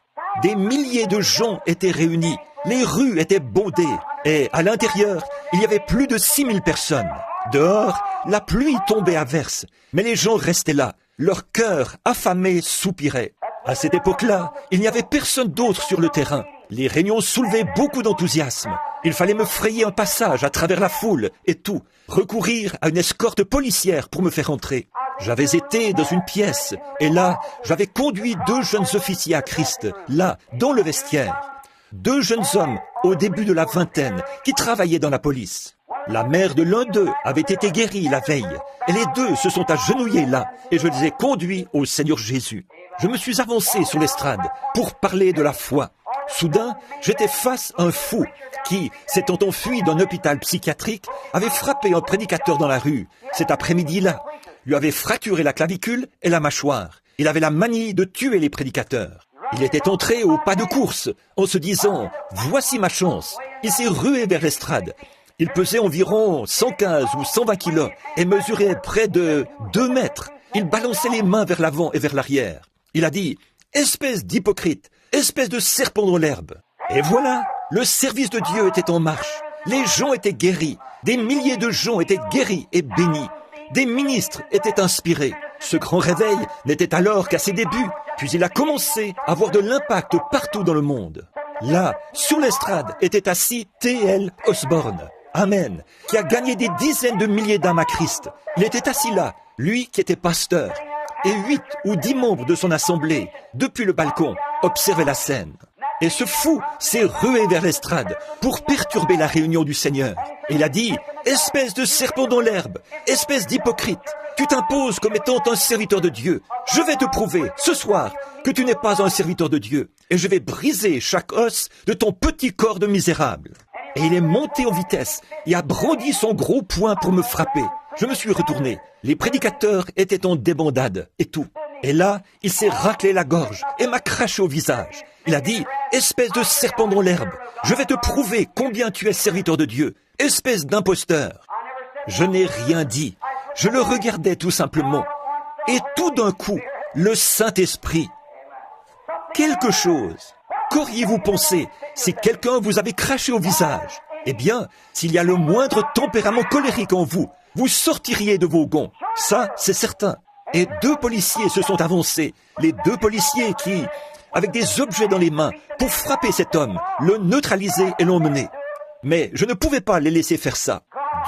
A: Des milliers de gens étaient réunis. Les rues étaient bondées. Et à l'intérieur, il y avait plus de 6000 personnes. Dehors, la pluie tombait à verse. Mais les gens restaient là. Leur cœur affamé soupirait. À cette époque-là, il n'y avait personne d'autre sur le terrain. Les réunions soulevaient beaucoup d'enthousiasme. Il fallait me frayer un passage à travers la foule et tout. Recourir à une escorte policière pour me faire entrer. J'avais été dans une pièce et là, j'avais conduit 2 jeunes officiers à Christ, là, dans le vestiaire. 2 jeunes hommes, au début de la vingtaine, qui travaillaient dans la police. La mère de l'un d'eux avait été guérie la veille et les 2 se sont agenouillés là et je les ai conduits au Seigneur Jésus. Je me suis avancé sur l'estrade pour parler de la foi. Soudain, j'étais face à un fou qui, s'étant enfui d'un hôpital psychiatrique, avait frappé un prédicateur dans la rue. Cet après-midi-là, lui avait fracturé la clavicule et la mâchoire. Il avait la manie de tuer les prédicateurs. Il était entré au pas de course en se disant « Voici ma chance ». Il s'est rué vers l'estrade. Il pesait environ 115 ou 120 kilos et mesurait près de 2 mètres. Il balançait les mains vers l'avant et vers l'arrière. Il a dit « Espèce d'hypocrite, espèce de serpent dans l'herbe ». Et voilà, le service de Dieu était en marche. Les gens étaient guéris. Des milliers de gens étaient guéris et bénis. Des ministres étaient inspirés. Ce grand réveil n'était alors qu'à ses débuts, puis il a commencé à avoir de l'impact partout dans le monde. Là, sur l'estrade, était assis T.L. Osborne. Amen, qui a gagné des dizaines de milliers d'âmes à Christ. Il était assis là, lui qui était pasteur. Et 8 ou 10 membres de son assemblée, depuis le balcon, observaient la scène. Et ce fou s'est rué vers l'estrade pour perturber la réunion du Seigneur. Il a dit « Espèce de serpent dans l'herbe, espèce d'hypocrite, tu t'imposes comme étant un serviteur de Dieu. Je vais te prouver, ce soir, que tu n'es pas un serviteur de Dieu. Et je vais briser chaque os de ton petit corps de misérable. » Et il est monté en vitesse et a brandi son gros poing pour me frapper. Je me suis retourné. Les prédicateurs étaient en débandade et tout. Et là, il s'est raclé la gorge et m'a craché au visage. Il a dit « Espèce de serpent dans l'herbe, je vais te prouver combien tu es serviteur de Dieu. Espèce d'imposteur. » Je n'ai rien dit. Je le regardais tout simplement. Et tout d'un coup, le Saint-Esprit. Quelque chose. Qu'auriez-vous pensé si quelqu'un vous avait craché au visage? Eh bien, s'il y a le moindre tempérament colérique en vous, vous sortiriez de vos gonds. Ça, c'est certain. Et 2 policiers se sont avancés. Les 2 policiers qui, avec des objets dans les mains, pour frapper cet homme, le neutraliser et l'emmener. Mais je ne pouvais pas les laisser faire ça.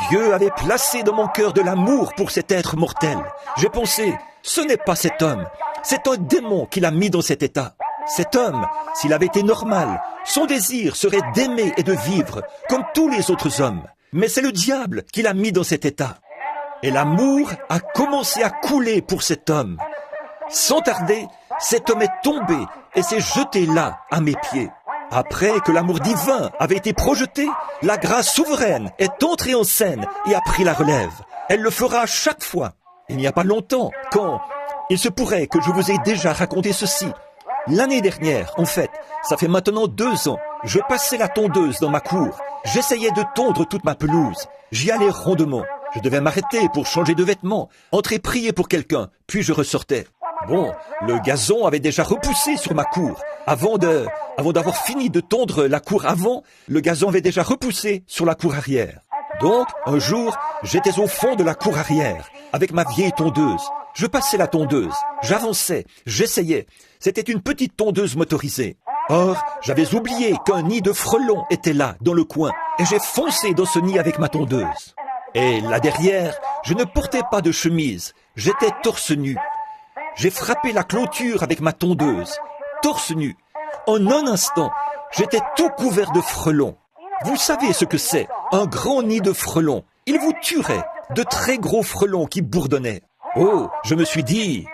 A: Dieu avait placé dans mon cœur de l'amour pour cet être mortel. J'ai pensé, ce n'est pas cet homme, c'est un démon qui l'a mis dans cet état. Cet homme, s'il avait été normal, son désir serait d'aimer et de vivre comme tous les autres hommes. Mais c'est le diable qui l'a mis dans cet état. Et l'amour a commencé à couler pour cet homme. Sans tarder, cet homme est tombé et s'est jeté là, à mes pieds. Après que l'amour divin avait été projeté, la grâce souveraine est entrée en scène et a pris la relève. Elle le fera chaque fois. Il n'y a pas longtemps, quand il se pourrait que je vous ai déjà raconté ceci. L'année dernière, en fait, ça fait maintenant 2 ans, je passais la tondeuse dans ma cour. J'essayais de tondre toute ma pelouse. J'y allais rondement. Je devais m'arrêter pour changer de vêtements, entrer prier pour quelqu'un, puis je ressortais. Bon, le gazon avait déjà repoussé sur ma cour. Avant d'avoir fini de tondre la cour avant, le gazon avait déjà repoussé sur la cour arrière. Donc, un jour, j'étais au fond de la cour arrière, avec ma vieille tondeuse. Je passais la tondeuse, j'avançais, j'essayais. C'était une petite tondeuse motorisée. Or, j'avais oublié qu'un nid de frelons était là, dans le coin, et j'ai foncé dans ce nid avec ma tondeuse. Et là derrière, je ne portais pas de chemise, j'étais torse nu. J'ai frappé la clôture avec ma tondeuse, torse nu. En un instant, j'étais tout couvert de frelons. Vous savez ce que c'est, un grand nid de frelons. Il vous tuerait, de très gros frelons qui bourdonnaient. Oh, je me suis dit...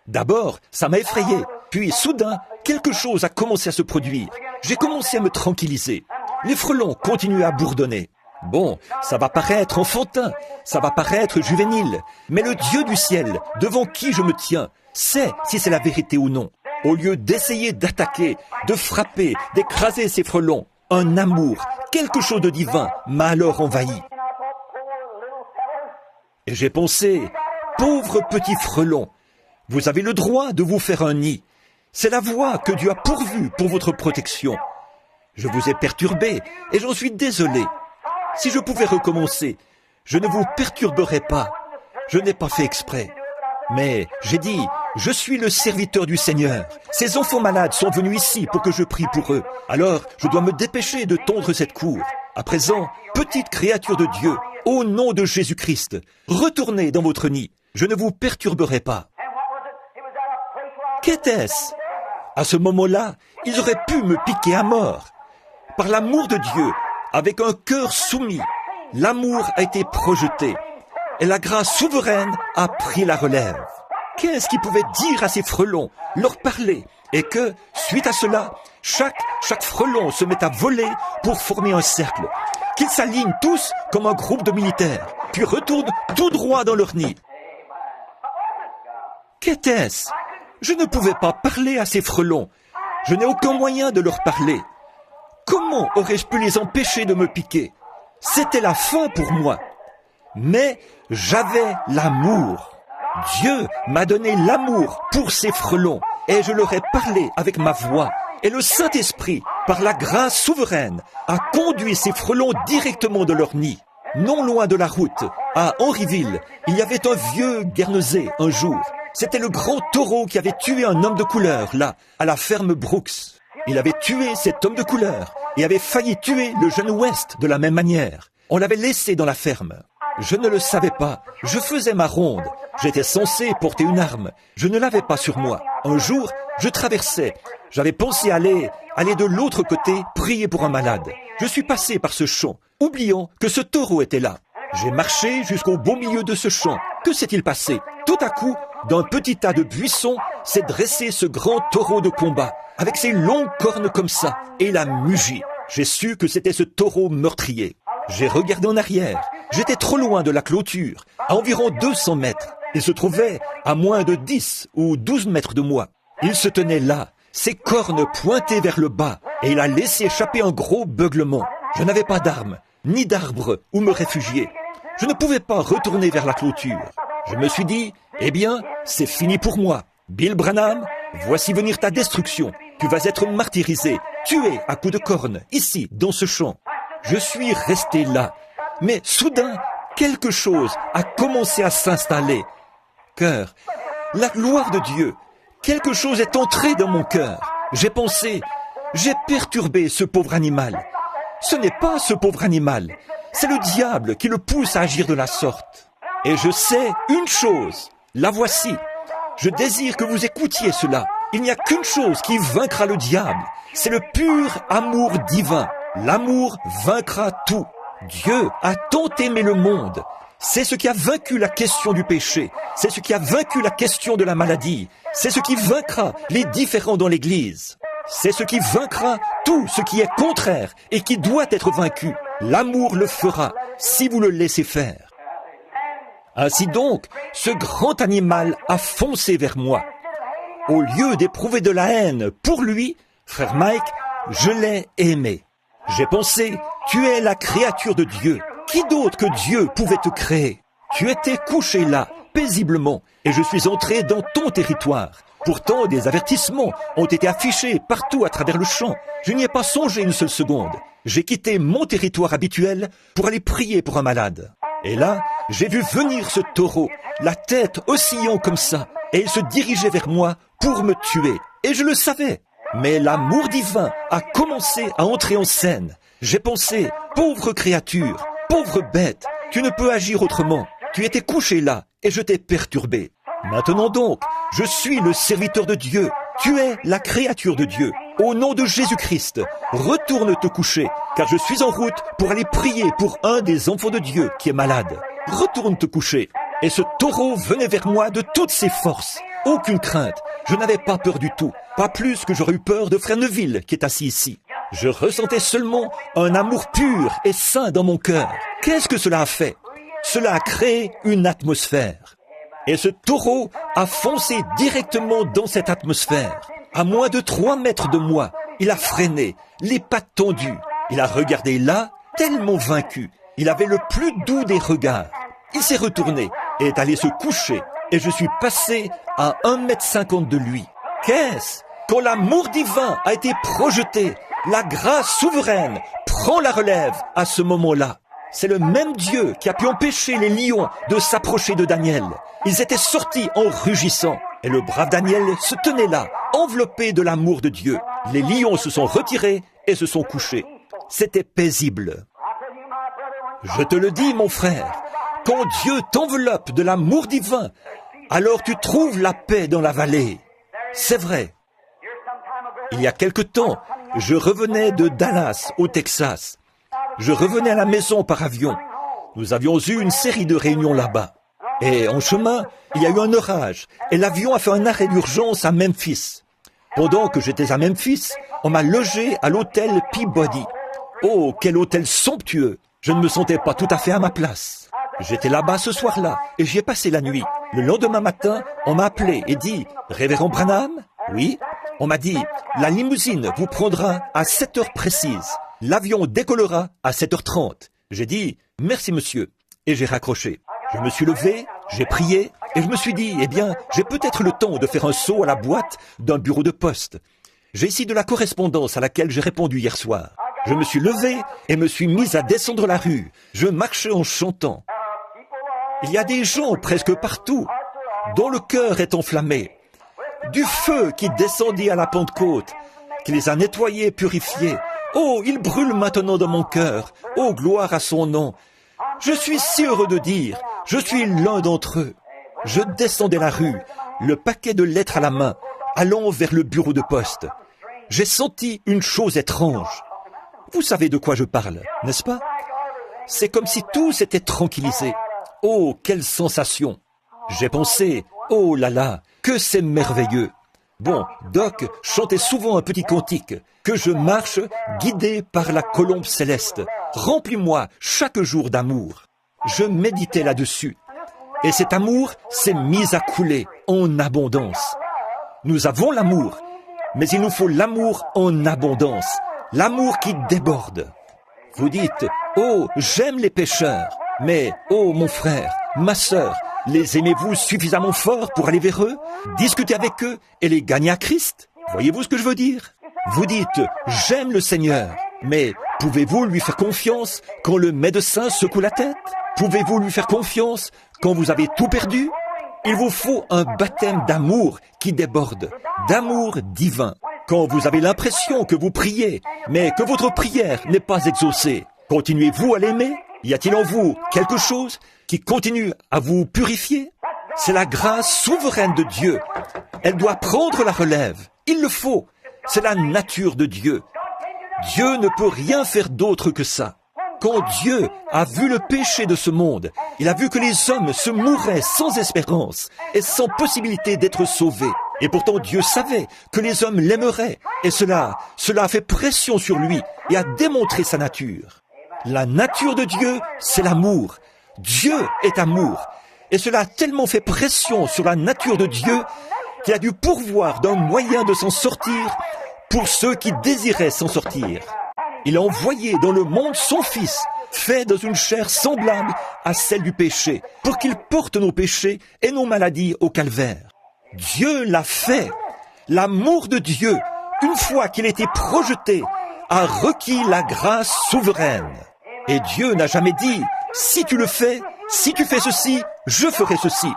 A: D'abord, ça m'a effrayé. Puis, soudain, quelque chose a commencé à se produire. J'ai commencé à me tranquilliser. Les frelons continuaient à bourdonner. Bon, ça va paraître enfantin, ça va paraître juvénile, mais le Dieu du ciel, devant qui je me tiens, sait si c'est la vérité ou non. Au lieu d'essayer d'attaquer, de frapper, d'écraser ces frelons, un amour, quelque chose de divin m'a alors envahi. Et j'ai pensé, pauvre petit frelon, vous avez le droit de vous faire un nid. C'est la voie que Dieu a pourvue pour votre protection. Je vous ai perturbé et j'en suis désolé. Si je pouvais recommencer, je ne vous perturberais pas. Je n'ai pas fait exprès. Mais j'ai dit, je suis le serviteur du Seigneur. Ces enfants malades sont venus ici pour que je prie pour eux. Alors, je dois me dépêcher de tondre cette cour. À présent, petite créature de Dieu, au nom de Jésus-Christ, retournez dans votre nid. Je ne vous perturberai pas. Qu'était-ce? À ce moment-là, ils auraient pu me piquer à mort. Par l'amour de Dieu, avec un cœur soumis, l'amour a été projeté. Et la grâce souveraine a pris la relève. Qu'est-ce qu'ils pouvaient dire à ces frelons, leur parler, et que, suite à cela, chaque frelon se met à voler pour former un cercle, qu'ils s'alignent tous comme un groupe de militaires, puis retournent tout droit dans leur nid. Qu'était-ce? Je ne pouvais pas parler à ces frelons. Je n'ai aucun moyen de leur parler. Comment aurais-je pu les empêcher de me piquer? C'était la fin pour moi. Mais j'avais l'amour. Dieu m'a donné l'amour pour ces frelons et je leur ai parlé avec ma voix. Et le Saint-Esprit, par la grâce souveraine, a conduit ces frelons directement de leur nid. Non loin de la route, à Henryville, il y avait un vieux guernesey un jour. C'était le grand taureau qui avait tué un homme de couleur, là, à la ferme Brooks. Il avait tué cet homme de couleur et avait failli tuer le jeune West de la même manière. On l'avait laissé dans la ferme. Je ne le savais pas. Je faisais ma ronde. J'étais censé porter une arme. Je ne l'avais pas sur moi. Un jour, je traversais. J'avais pensé aller de l'autre côté, prier pour un malade. Je suis passé par ce champ, oubliant que ce taureau était là. J'ai marché jusqu'au beau milieu de ce champ. Que s'est-il passé? Tout à coup, d'un petit tas de buissons, s'est dressé ce grand taureau de combat, avec ses longues cornes comme ça, et il a mugi. J'ai su que c'était ce taureau meurtrier. J'ai regardé en arrière. J'étais trop loin de la clôture, à environ 200 mètres. Il se trouvait à moins de 10 ou 12 mètres de moi. Il se tenait là, ses cornes pointées vers le bas, et il a laissé échapper un gros beuglement. Je n'avais pas d'arme, ni d'arbre où me réfugier. Je ne pouvais pas retourner vers la clôture. Je me suis dit, eh bien, c'est fini pour moi. Bill Branham, voici venir ta destruction. Tu vas être martyrisé, tué à coups de cornes, ici, dans ce champ. Je suis resté là. Mais soudain, quelque chose a commencé à s'installer. Cœur, la gloire de Dieu, quelque chose est entré dans mon cœur. J'ai pensé, j'ai perturbé ce pauvre animal. Ce n'est pas ce pauvre animal, c'est le diable qui le pousse à agir de la sorte. Et je sais une chose, la voici. Je désire que vous écoutiez cela. Il n'y a qu'une chose qui vaincra le diable, c'est le pur amour divin. L'amour vaincra tout. Dieu a tant aimé le monde. C'est ce qui a vaincu la question du péché. C'est ce qui a vaincu la question de la maladie. C'est ce qui vaincra les différends dans l'Église. C'est ce qui vaincra tout ce qui est contraire et qui doit être vaincu. L'amour le fera si vous le laissez faire. Ainsi donc, ce grand animal a foncé vers moi. Au lieu d'éprouver de la haine pour lui, frère Mike, je l'ai aimé. J'ai pensé, tu es la créature de Dieu. Qui d'autre que Dieu pouvait te créer? Tu étais couché là, paisiblement, et je suis entré dans ton territoire. Pourtant, des avertissements ont été affichés partout à travers le champ. Je n'y ai pas songé une seule seconde. J'ai quitté mon territoire habituel pour aller prier pour un malade. Et là, j'ai vu venir ce taureau, la tête oscillant comme ça, et il se dirigeait vers moi pour me tuer. Et je le savais. Mais l'amour divin a commencé à entrer en scène. J'ai pensé, pauvre créature, pauvre bête, tu ne peux agir autrement. Tu étais couché là et je t'ai perturbé. Maintenant donc, je suis le serviteur de Dieu. Tu es la créature de Dieu. Au nom de Jésus-Christ, retourne te coucher, car je suis en route pour aller prier pour un des enfants de Dieu qui est malade. Retourne te coucher. Et ce taureau venait vers moi de toutes ses forces. Aucune crainte. Je n'avais pas peur du tout. Pas plus que j'aurais eu peur de frère Neville qui est assis ici. Je ressentais seulement un amour pur et saint dans mon cœur. Qu'est-ce que cela a fait? Cela a créé une atmosphère. Et ce taureau a foncé directement dans cette atmosphère. À moins de 3 mètres de moi, il a freiné, les pattes tendues. Il a regardé là, tellement vaincu. Il avait le plus doux des regards. Il s'est retourné et est allé se coucher. Et je suis passé à 1,50 m de lui. Qu'est-ce? Quand l'amour divin a été projeté, la grâce souveraine prend la relève à ce moment-là. C'est le même Dieu qui a pu empêcher les lions de s'approcher de Daniel. Ils étaient sortis en rugissant. Et le brave Daniel se tenait là, enveloppé de l'amour de Dieu. Les lions se sont retirés et se sont couchés. C'était paisible. Je te le dis, mon frère, quand Dieu t'enveloppe de l'amour divin, alors tu trouves la paix dans la vallée. C'est vrai. Il y a quelque temps, je revenais de Dallas, au Texas. Je revenais à la maison par avion. Nous avions eu une série de réunions là-bas. Et en chemin, il y a eu un orage et l'avion a fait un arrêt d'urgence à Memphis. Pendant que j'étais à Memphis, on m'a logé à l'hôtel Peabody. Oh, quel hôtel somptueux! Je ne me sentais pas tout à fait à ma place. J'étais là-bas ce soir-là et j'y ai passé la nuit. Le lendemain matin, on m'a appelé et dit « Révérend Branham ?» Oui. On m'a dit « La limousine vous prendra à 7 heures précises. L'avion décollera à 7h30. » J'ai dit « Merci monsieur » et j'ai raccroché. Je me suis levé, j'ai prié et je me suis dit « Eh bien, j'ai peut-être le temps de faire un saut à la boîte d'un bureau de poste. » J'ai ici de la correspondance à laquelle j'ai répondu hier soir. Je me suis levé et me suis mis à descendre la rue. Je marchais en chantant. Il y a des gens presque partout dont le cœur est enflammé. Du feu qui descendit à la Pentecôte, qui les a nettoyés, purifiés. Oh, il brûle maintenant dans mon cœur. Oh, gloire à son nom. Je suis si heureux de dire, je suis l'un d'entre eux. Je descendais la rue, le paquet de lettres à la main, allant vers le bureau de poste. J'ai senti une chose étrange. Vous savez de quoi je parle, n'est-ce pas? C'est comme si tout s'était tranquillisé. Oh, quelle sensation! J'ai pensé, oh là là, que c'est merveilleux. Bon, Doc chantait souvent un petit cantique, que je marche guidé par la colombe céleste. Remplis-moi chaque jour d'amour. Je méditais là-dessus. Et cet amour s'est mis à couler en abondance. Nous avons l'amour, mais il nous faut l'amour en abondance. L'amour qui déborde. Vous dites, oh, j'aime les pécheurs. Mais, oh, mon frère, ma sœur, les aimez-vous suffisamment fort pour aller vers eux, discuter avec eux et les gagner à Christ? Voyez-vous ce que je veux dire? Vous dites, j'aime le Seigneur, mais pouvez-vous lui faire confiance quand le médecin secoue la tête? Pouvez-vous lui faire confiance quand vous avez tout perdu? Il vous faut un baptême d'amour qui déborde, d'amour divin. Quand vous avez l'impression que vous priez, mais que votre prière n'est pas exaucée, continuez-vous à l'aimer? Y a-t-il en vous quelque chose qui continue à vous purifier? C'est la grâce souveraine de Dieu. Elle doit prendre la relève. Il le faut. C'est la nature de Dieu. Dieu ne peut rien faire d'autre que ça. Quand Dieu a vu le péché de ce monde, il a vu que les hommes se mouraient sans espérance et sans possibilité d'être sauvés. Et pourtant Dieu savait que les hommes l'aimeraient. Et cela a fait pression sur lui et a démontré sa nature. La nature de Dieu, c'est l'amour. Dieu est amour. Et cela a tellement fait pression sur la nature de Dieu qu'il a dû pourvoir d'un moyen de s'en sortir pour ceux qui désiraient s'en sortir. Il a envoyé dans le monde son Fils, fait dans une chair semblable à celle du péché, pour qu'il porte nos péchés et nos maladies au calvaire. Dieu l'a fait. L'amour de Dieu, une fois qu'il était projeté, a requis la grâce souveraine. Et Dieu n'a jamais dit, si tu le fais, si tu fais ceci, je ferai ceci.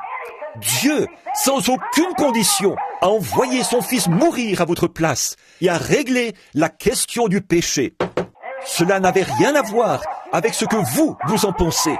A: Dieu, sans aucune condition, a envoyé son Fils mourir à votre place et a réglé la question du péché. Cela n'avait rien à voir avec ce que vous en pensez.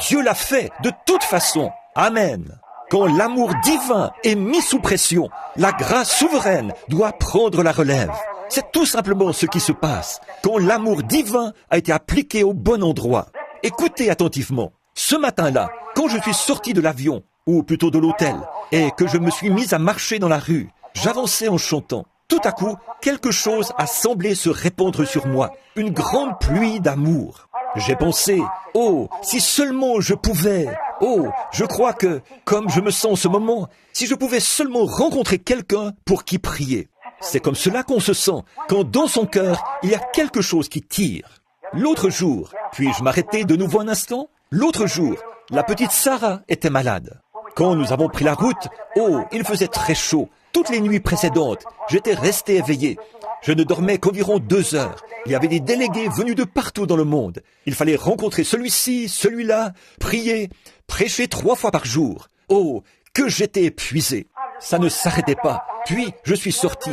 A: Dieu l'a fait de toute façon. Amen. Quand l'amour divin est mis sous pression, la grâce souveraine doit prendre la relève. C'est tout simplement ce qui se passe quand l'amour divin a été appliqué au bon endroit. Écoutez attentivement. Ce matin-là, quand je suis sorti de l'avion, ou plutôt de l'hôtel, et que je me suis mis à marcher dans la rue, j'avançais en chantant. Tout à coup, quelque chose a semblé se répandre sur moi, une grande pluie d'amour. J'ai pensé, oh, si seulement je pouvais, oh, je crois que, comme je me sens en ce moment, si je pouvais seulement rencontrer quelqu'un pour qui prier. C'est comme cela qu'on se sent, quand dans son cœur, il y a quelque chose qui tire. L'autre jour, puis-je m'arrêter de nouveau un instant? L'autre jour, la petite Sarah était malade. Quand nous avons pris la route, oh, il faisait très chaud. Toutes les nuits précédentes, j'étais resté éveillé. Je ne dormais qu'environ 2 heures. Il y avait des délégués venus de partout dans le monde. Il fallait rencontrer celui-ci, celui-là, prier, prêcher 3 fois par jour. Oh, que j'étais épuisé. Ça ne s'arrêtait pas. Puis, je suis sorti.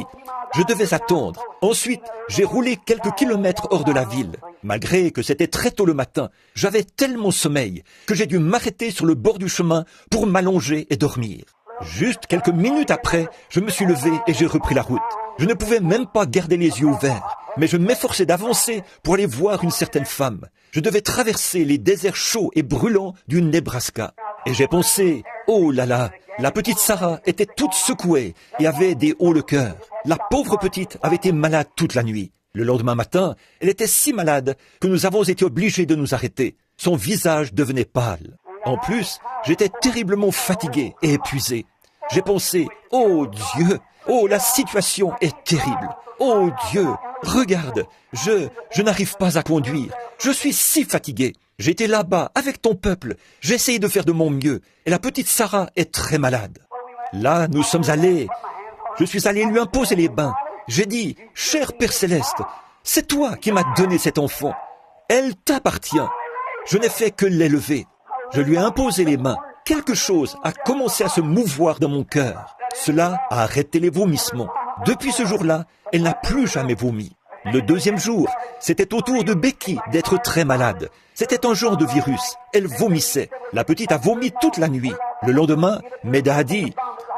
A: Je devais attendre. Ensuite, j'ai roulé quelques kilomètres hors de la ville. Malgré que c'était très tôt le matin, j'avais tellement sommeil que j'ai dû m'arrêter sur le bord du chemin pour m'allonger et dormir. Juste quelques minutes après, je me suis levé et j'ai repris la route. Je ne pouvais même pas garder les yeux ouverts, mais je m'efforçais d'avancer pour aller voir une certaine femme. Je devais traverser les déserts chauds et brûlants du Nebraska. Et j'ai pensé, oh là là, la petite Sarah était toute secouée et avait des hauts le cœur. La pauvre petite avait été malade toute la nuit. Le lendemain matin, elle était si malade que nous avons été obligés de nous arrêter. Son visage devenait pâle. En plus, j'étais terriblement fatigué et épuisé. J'ai pensé, oh Dieu, oh la situation est terrible. Oh Dieu, regarde, je n'arrive pas à conduire. Je suis si fatigué. J'étais là-bas avec ton peuple. J'ai essayé de faire de mon mieux. Et la petite Sarah est très malade. Là, nous sommes allés. Je suis allé lui imposer les bains. J'ai dit, cher Père Céleste, c'est toi qui m'as donné cet enfant. Elle t'appartient. Je n'ai fait que l'élever. Je lui ai imposé les mains. Quelque chose a commencé à se mouvoir dans mon cœur. Cela a arrêté les vomissements. Depuis ce jour-là, elle n'a plus jamais vomi. Le 2e jour, c'était au tour de Becky d'être très malade. C'était un genre de virus. Elle vomissait. La petite a vomi toute la nuit. Le lendemain, Meda a dit,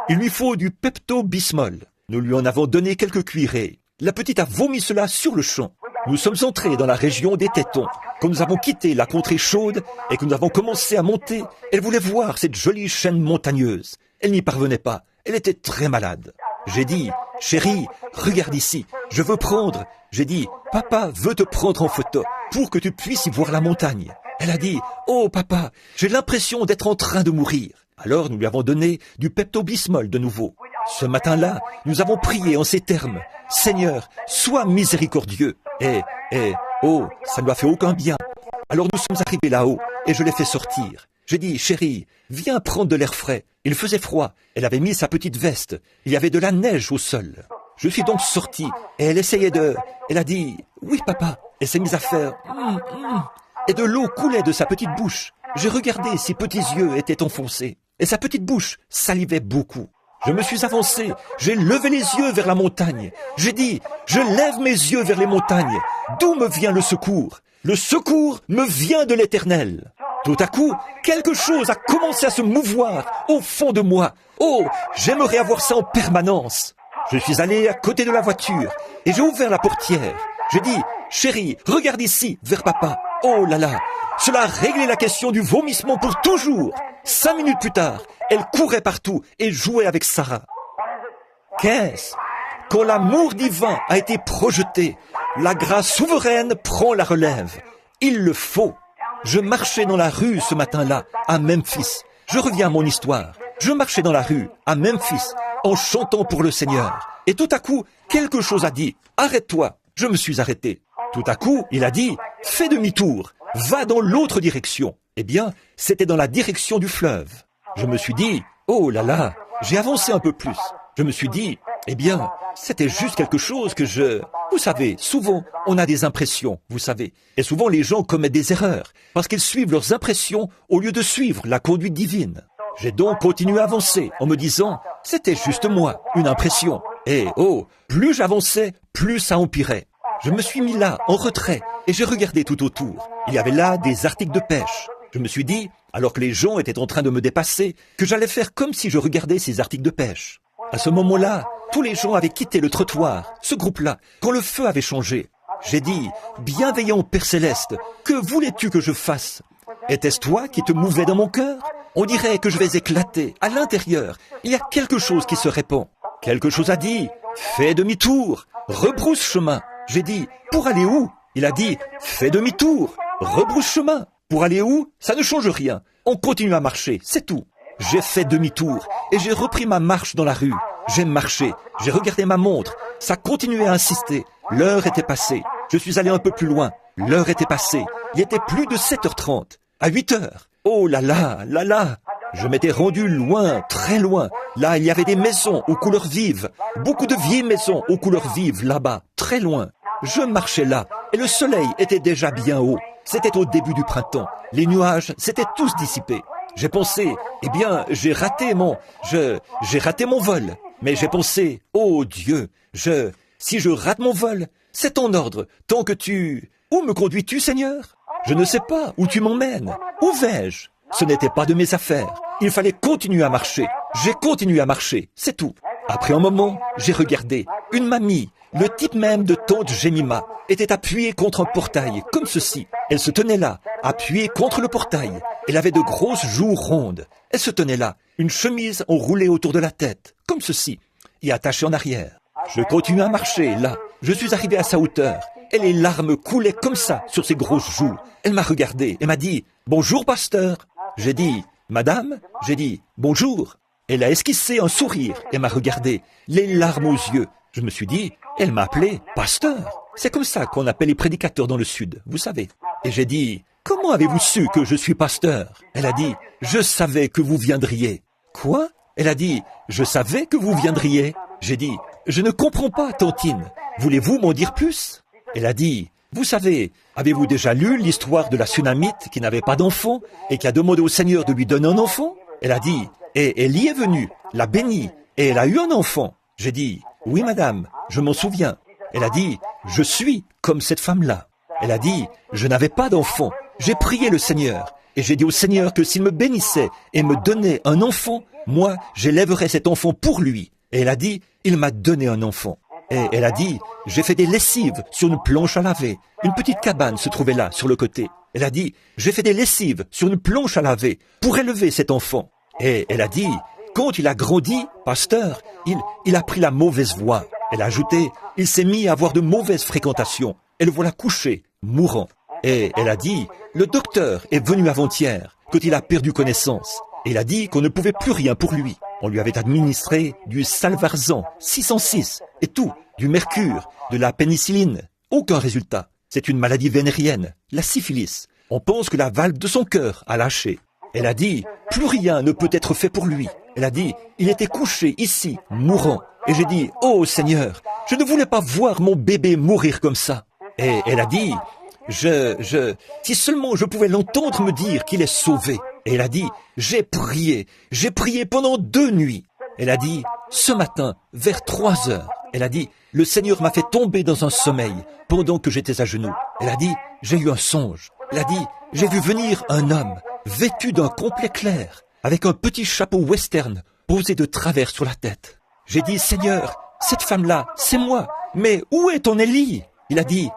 A: il lui faut du Pepto-Bismol. Nous lui en avons donné quelques cuillerées. La petite a vomi cela sur le champ. Nous sommes entrés dans la région des Tétons. Quand nous avons quitté la contrée chaude et que nous avons commencé à monter, elle voulait voir cette jolie chaîne montagneuse. Elle n'y parvenait pas. Elle était très malade. J'ai dit, chérie, regarde ici, je veux prendre. J'ai dit, papa veut te prendre en photo pour que tu puisses y voir la montagne. Elle a dit, oh papa, j'ai l'impression d'être en train de mourir. Alors nous lui avons donné du Pepto-Bismol de nouveau. Ce matin-là, nous avons prié en ces termes. Seigneur, sois miséricordieux. Oh, ça ne lui a fait aucun bien. Alors nous sommes arrivés là-haut et je l'ai fait sortir. J'ai dit, chérie, viens prendre de l'air frais. Il faisait froid. Elle avait mis sa petite veste. Il y avait de la neige au sol. Je suis donc sorti et elle essayait Elle a dit, oui papa. Elle s'est mise à faire Et de l'eau coulait de sa petite bouche. J'ai regardé, ses petits yeux étaient enfoncés. Et sa petite bouche salivait beaucoup. Je me suis avancé, j'ai levé les yeux vers la montagne. J'ai dit, je lève mes yeux vers les montagnes. D'où me vient le secours? Le secours me vient de l'Éternel. Tout à coup, quelque chose a commencé à se mouvoir au fond de moi. Oh, j'aimerais avoir ça en permanence. Je suis allé à côté de la voiture et j'ai ouvert la portière. J'ai dit, chérie, regarde ici, vers papa. Oh là là, cela a réglé la question du vomissement pour toujours. 5 minutes plus tard, elle courait partout et jouait avec Sarah. Qu'est-ce? Quand l'amour divin a été projeté, la grâce souveraine prend la relève. Il le faut. Je marchais dans la rue ce matin-là, à Memphis. Je reviens à mon histoire. Je marchais dans la rue, à Memphis, en chantant pour le Seigneur. Et tout à coup, quelque chose a dit, « Arrête-toi !» Je me suis arrêté. Tout à coup, il a dit, « Fais demi-tour, va dans l'autre direction. » Eh bien, c'était dans la direction du fleuve. Je me suis dit, « Oh là là !» J'ai avancé un peu plus. Je me suis dit, eh bien, c'était juste quelque chose que Vous savez, souvent, on a des impressions, vous savez. Et souvent, les gens commettent des erreurs, parce qu'ils suivent leurs impressions au lieu de suivre la conduite divine. J'ai donc continué à avancer, en me disant, c'était juste moi, une impression. Et oh, plus j'avançais, plus ça empirait. Je me suis mis là, en retrait, et j'ai regardé tout autour. Il y avait là des articles de pêche. Je me suis dit, alors que les gens étaient en train de me dépasser, que j'allais faire comme si je regardais ces articles de pêche. À ce moment-là, tous les gens avaient quitté le trottoir, ce groupe-là, quand le feu avait changé. J'ai dit, bienveillant Père Céleste, que voulais-tu que je fasse? Était-ce toi qui te mouvais dans mon cœur? On dirait que je vais éclater à l'intérieur. Il y a quelque chose qui se répand. Quelque chose a dit, fais demi-tour, rebrousse chemin. J'ai dit, pour aller où? Il a dit, fais demi-tour, rebrousse chemin. Pour aller où? Ça ne change rien. On continue à marcher, c'est tout. J'ai fait demi-tour et j'ai repris ma marche dans la rue. J'ai marché, j'ai regardé ma montre. Ça continuait à insister. L'heure était passée. Je suis allé un peu plus loin. L'heure était passée. Il était plus de 7h30. À 8h. Oh là là, là là. Je m'étais rendu loin, très loin. Là, il y avait des maisons aux couleurs vives. Beaucoup de vieilles maisons aux couleurs vives, là-bas, très loin. Je marchais là, et le soleil était déjà bien haut. C'était au début du printemps. Les nuages s'étaient tous dissipés. J'ai pensé, eh bien, j'ai raté mon vol. Mais j'ai pensé, oh Dieu, si je rate mon vol, c'est ton ordre, tant que Où me conduis-tu, Seigneur? Je ne sais pas où tu m'emmènes. Où vais-je? Ce n'était pas de mes affaires. Il fallait continuer à marcher. J'ai continué à marcher, c'est tout. Après un moment, j'ai regardé. Une mamie, le type même de tante Jemima, était appuyée contre un portail, comme ceci. Elle se tenait là, appuyée contre le portail. Elle avait de grosses joues rondes. Elle se tenait là, une chemise enroulée autour de la tête, comme ceci, et attachée en arrière. Je continuais à marcher, là. Je suis arrivé à sa hauteur, et les larmes coulaient comme ça sur ses grosses joues. Elle m'a regardé et m'a dit « Bonjour, pasteur ». J'ai dit « Madame ». J'ai dit « Bonjour ». Elle a esquissé un sourire et m'a regardé, les larmes aux yeux. Je me suis dit « Elle m'a appelé pasteur ». C'est comme ça qu'on appelle les prédicateurs dans le Sud, vous savez. Et j'ai dit « Comment avez-vous su que je suis pasteur ?» Elle a dit « Je savais que vous viendriez ». Quoi? Elle a dit « Je savais que vous viendriez ». J'ai dit « Je ne comprends pas, tantine. Voulez-vous m'en dire plus ?» Elle a dit « Vous savez, avez-vous déjà lu l'histoire de la Sunamite qui n'avait pas d'enfant et qui a demandé au Seigneur de lui donner un enfant ?» Elle a dit « Et elle y est venue, l'a bénie, et elle a eu un enfant. » J'ai dit « Oui, madame, je m'en souviens. » Elle a dit « Je suis comme cette femme-là. » Elle a dit « Je n'avais pas d'enfant. J'ai prié le Seigneur, et j'ai dit au Seigneur que s'il me bénissait et me donnait un enfant, moi, j'élèverais cet enfant pour lui. Et elle a dit « Il m'a donné un enfant. » Et elle a dit « J'ai fait des lessives sur une planche à laver. Une petite cabane se trouvait là, sur le côté. » Elle a dit « J'ai fait des lessives sur une planche à laver pour élever cet enfant. » Et elle a dit « Quand il a grandi, pasteur, il a pris la mauvaise voie. » Elle a ajouté « Il s'est mis à avoir de mauvaises fréquentations. Et le voilà couché, mourant. » Et elle a dit « Le docteur est venu avant-hier, quand il a perdu connaissance. Et il a dit qu'on ne pouvait plus rien pour lui. On lui avait administré du Salvarsan 606 et tout, du mercure, de la pénicilline. Aucun résultat. C'est une maladie vénérienne, la syphilis. On pense que la valve de son cœur a lâché. Elle a dit, plus rien ne peut être fait pour lui. Elle a dit, il était couché ici, mourant. Et j'ai dit, oh Seigneur, je ne voulais pas voir mon bébé mourir comme ça. Et elle a dit, si seulement je pouvais l'entendre me dire qu'il est sauvé. Et elle a dit, j'ai prié pendant 2 nuits. Elle a dit, ce matin, vers 3 heures, elle a dit, le Seigneur m'a fait tomber dans un sommeil pendant que j'étais à genoux. Elle a dit, j'ai eu un songe. Elle a dit, j'ai vu venir un homme vêtu d'un complet clair, avec un petit chapeau western posé de travers sur la tête. J'ai dit, Seigneur, cette femme-là, c'est moi. Mais où est ton Élie? Il a dit,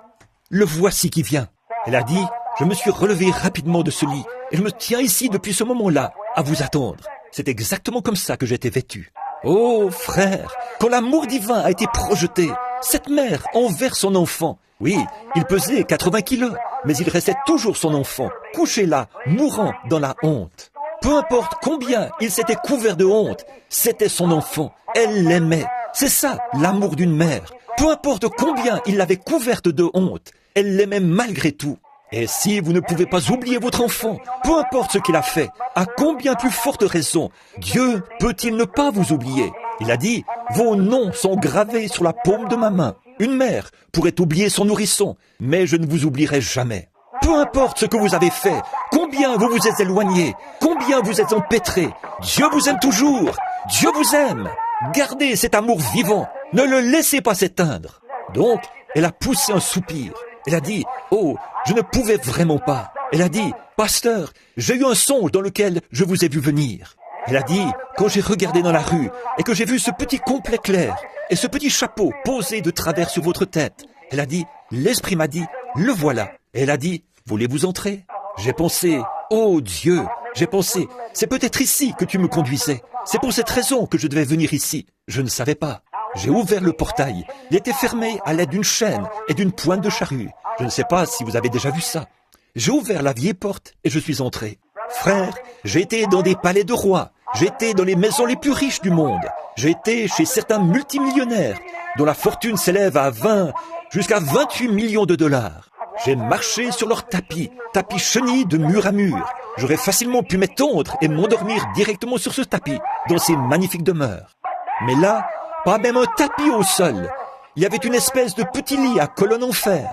A: le voici qui vient. Elle a dit, je me suis relevé rapidement de ce lit et je me tiens ici depuis ce moment-là à vous attendre. C'est exactement comme ça que j'étais vêtu. Oh frère, quand l'amour divin a été projeté, cette mère envers son enfant, oui, il pesait 80 kilos, mais il restait toujours son enfant, couché là, mourant dans la honte. Peu importe combien il s'était couvert de honte, c'était son enfant, elle l'aimait. C'est ça, l'amour d'une mère. Peu importe combien il l'avait couverte de honte, elle l'aimait malgré tout. Et si vous ne pouvez pas oublier votre enfant, peu importe ce qu'il a fait, à combien plus forte raison, Dieu peut-il ne pas vous oublier? Il a dit, vos noms sont gravés sur la paume de ma main. Une mère pourrait oublier son nourrisson, mais je ne vous oublierai jamais. Peu importe ce que vous avez fait, combien vous vous êtes éloigné, combien vous êtes empêtré, Dieu vous aime toujours, Dieu vous aime. Gardez cet amour vivant, ne le laissez pas s'éteindre. Donc, elle a poussé un soupir. Elle a dit, oh, je ne pouvais vraiment pas. Elle a dit, pasteur, j'ai eu un songe dans lequel je vous ai vu venir. Elle a dit, quand j'ai regardé dans la rue et que j'ai vu ce petit complet clair et ce petit chapeau posé de travers sur votre tête, elle a dit, l'esprit m'a dit, le voilà. Et elle a dit, voulez-vous entrer? J'ai pensé, oh Dieu, j'ai pensé, c'est peut-être ici que tu me conduisais. C'est pour cette raison que je devais venir ici. Je ne savais pas. J'ai ouvert le portail. Il était fermé à l'aide d'une chaîne et d'une pointe de charrue. Je ne sais pas si vous avez déjà vu ça. J'ai ouvert la vieille porte et je suis entré. Frère, j'ai été dans des palais de rois. J'ai été dans les maisons les plus riches du monde. J'ai été chez certains multimillionnaires dont la fortune s'élève à 20 jusqu'à 28 millions de dollars. J'ai marché sur leur tapis chenille de mur à mur. J'aurais facilement pu m'étendre et m'endormir directement sur ce tapis, dans ces magnifiques demeures. Mais là, pas même un tapis au sol. Il y avait une espèce de petit lit à colonne en fer.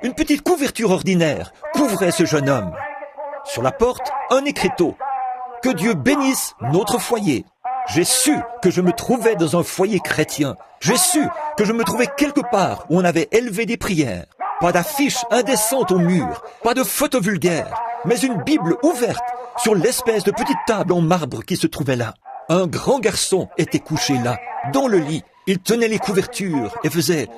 A: Une petite couverture ordinaire couvrait ce jeune homme. Sur la porte, un écriteau. Que Dieu bénisse notre foyer. J'ai su que je me trouvais dans un foyer chrétien. J'ai su que je me trouvais quelque part où on avait élevé des prières. Pas d'affiches indécentes au mur, pas de photos vulgaires, mais une Bible ouverte sur l'espèce de petite table en marbre qui se trouvait là. Un grand garçon était couché là, dans le lit. Il tenait les couvertures et faisait...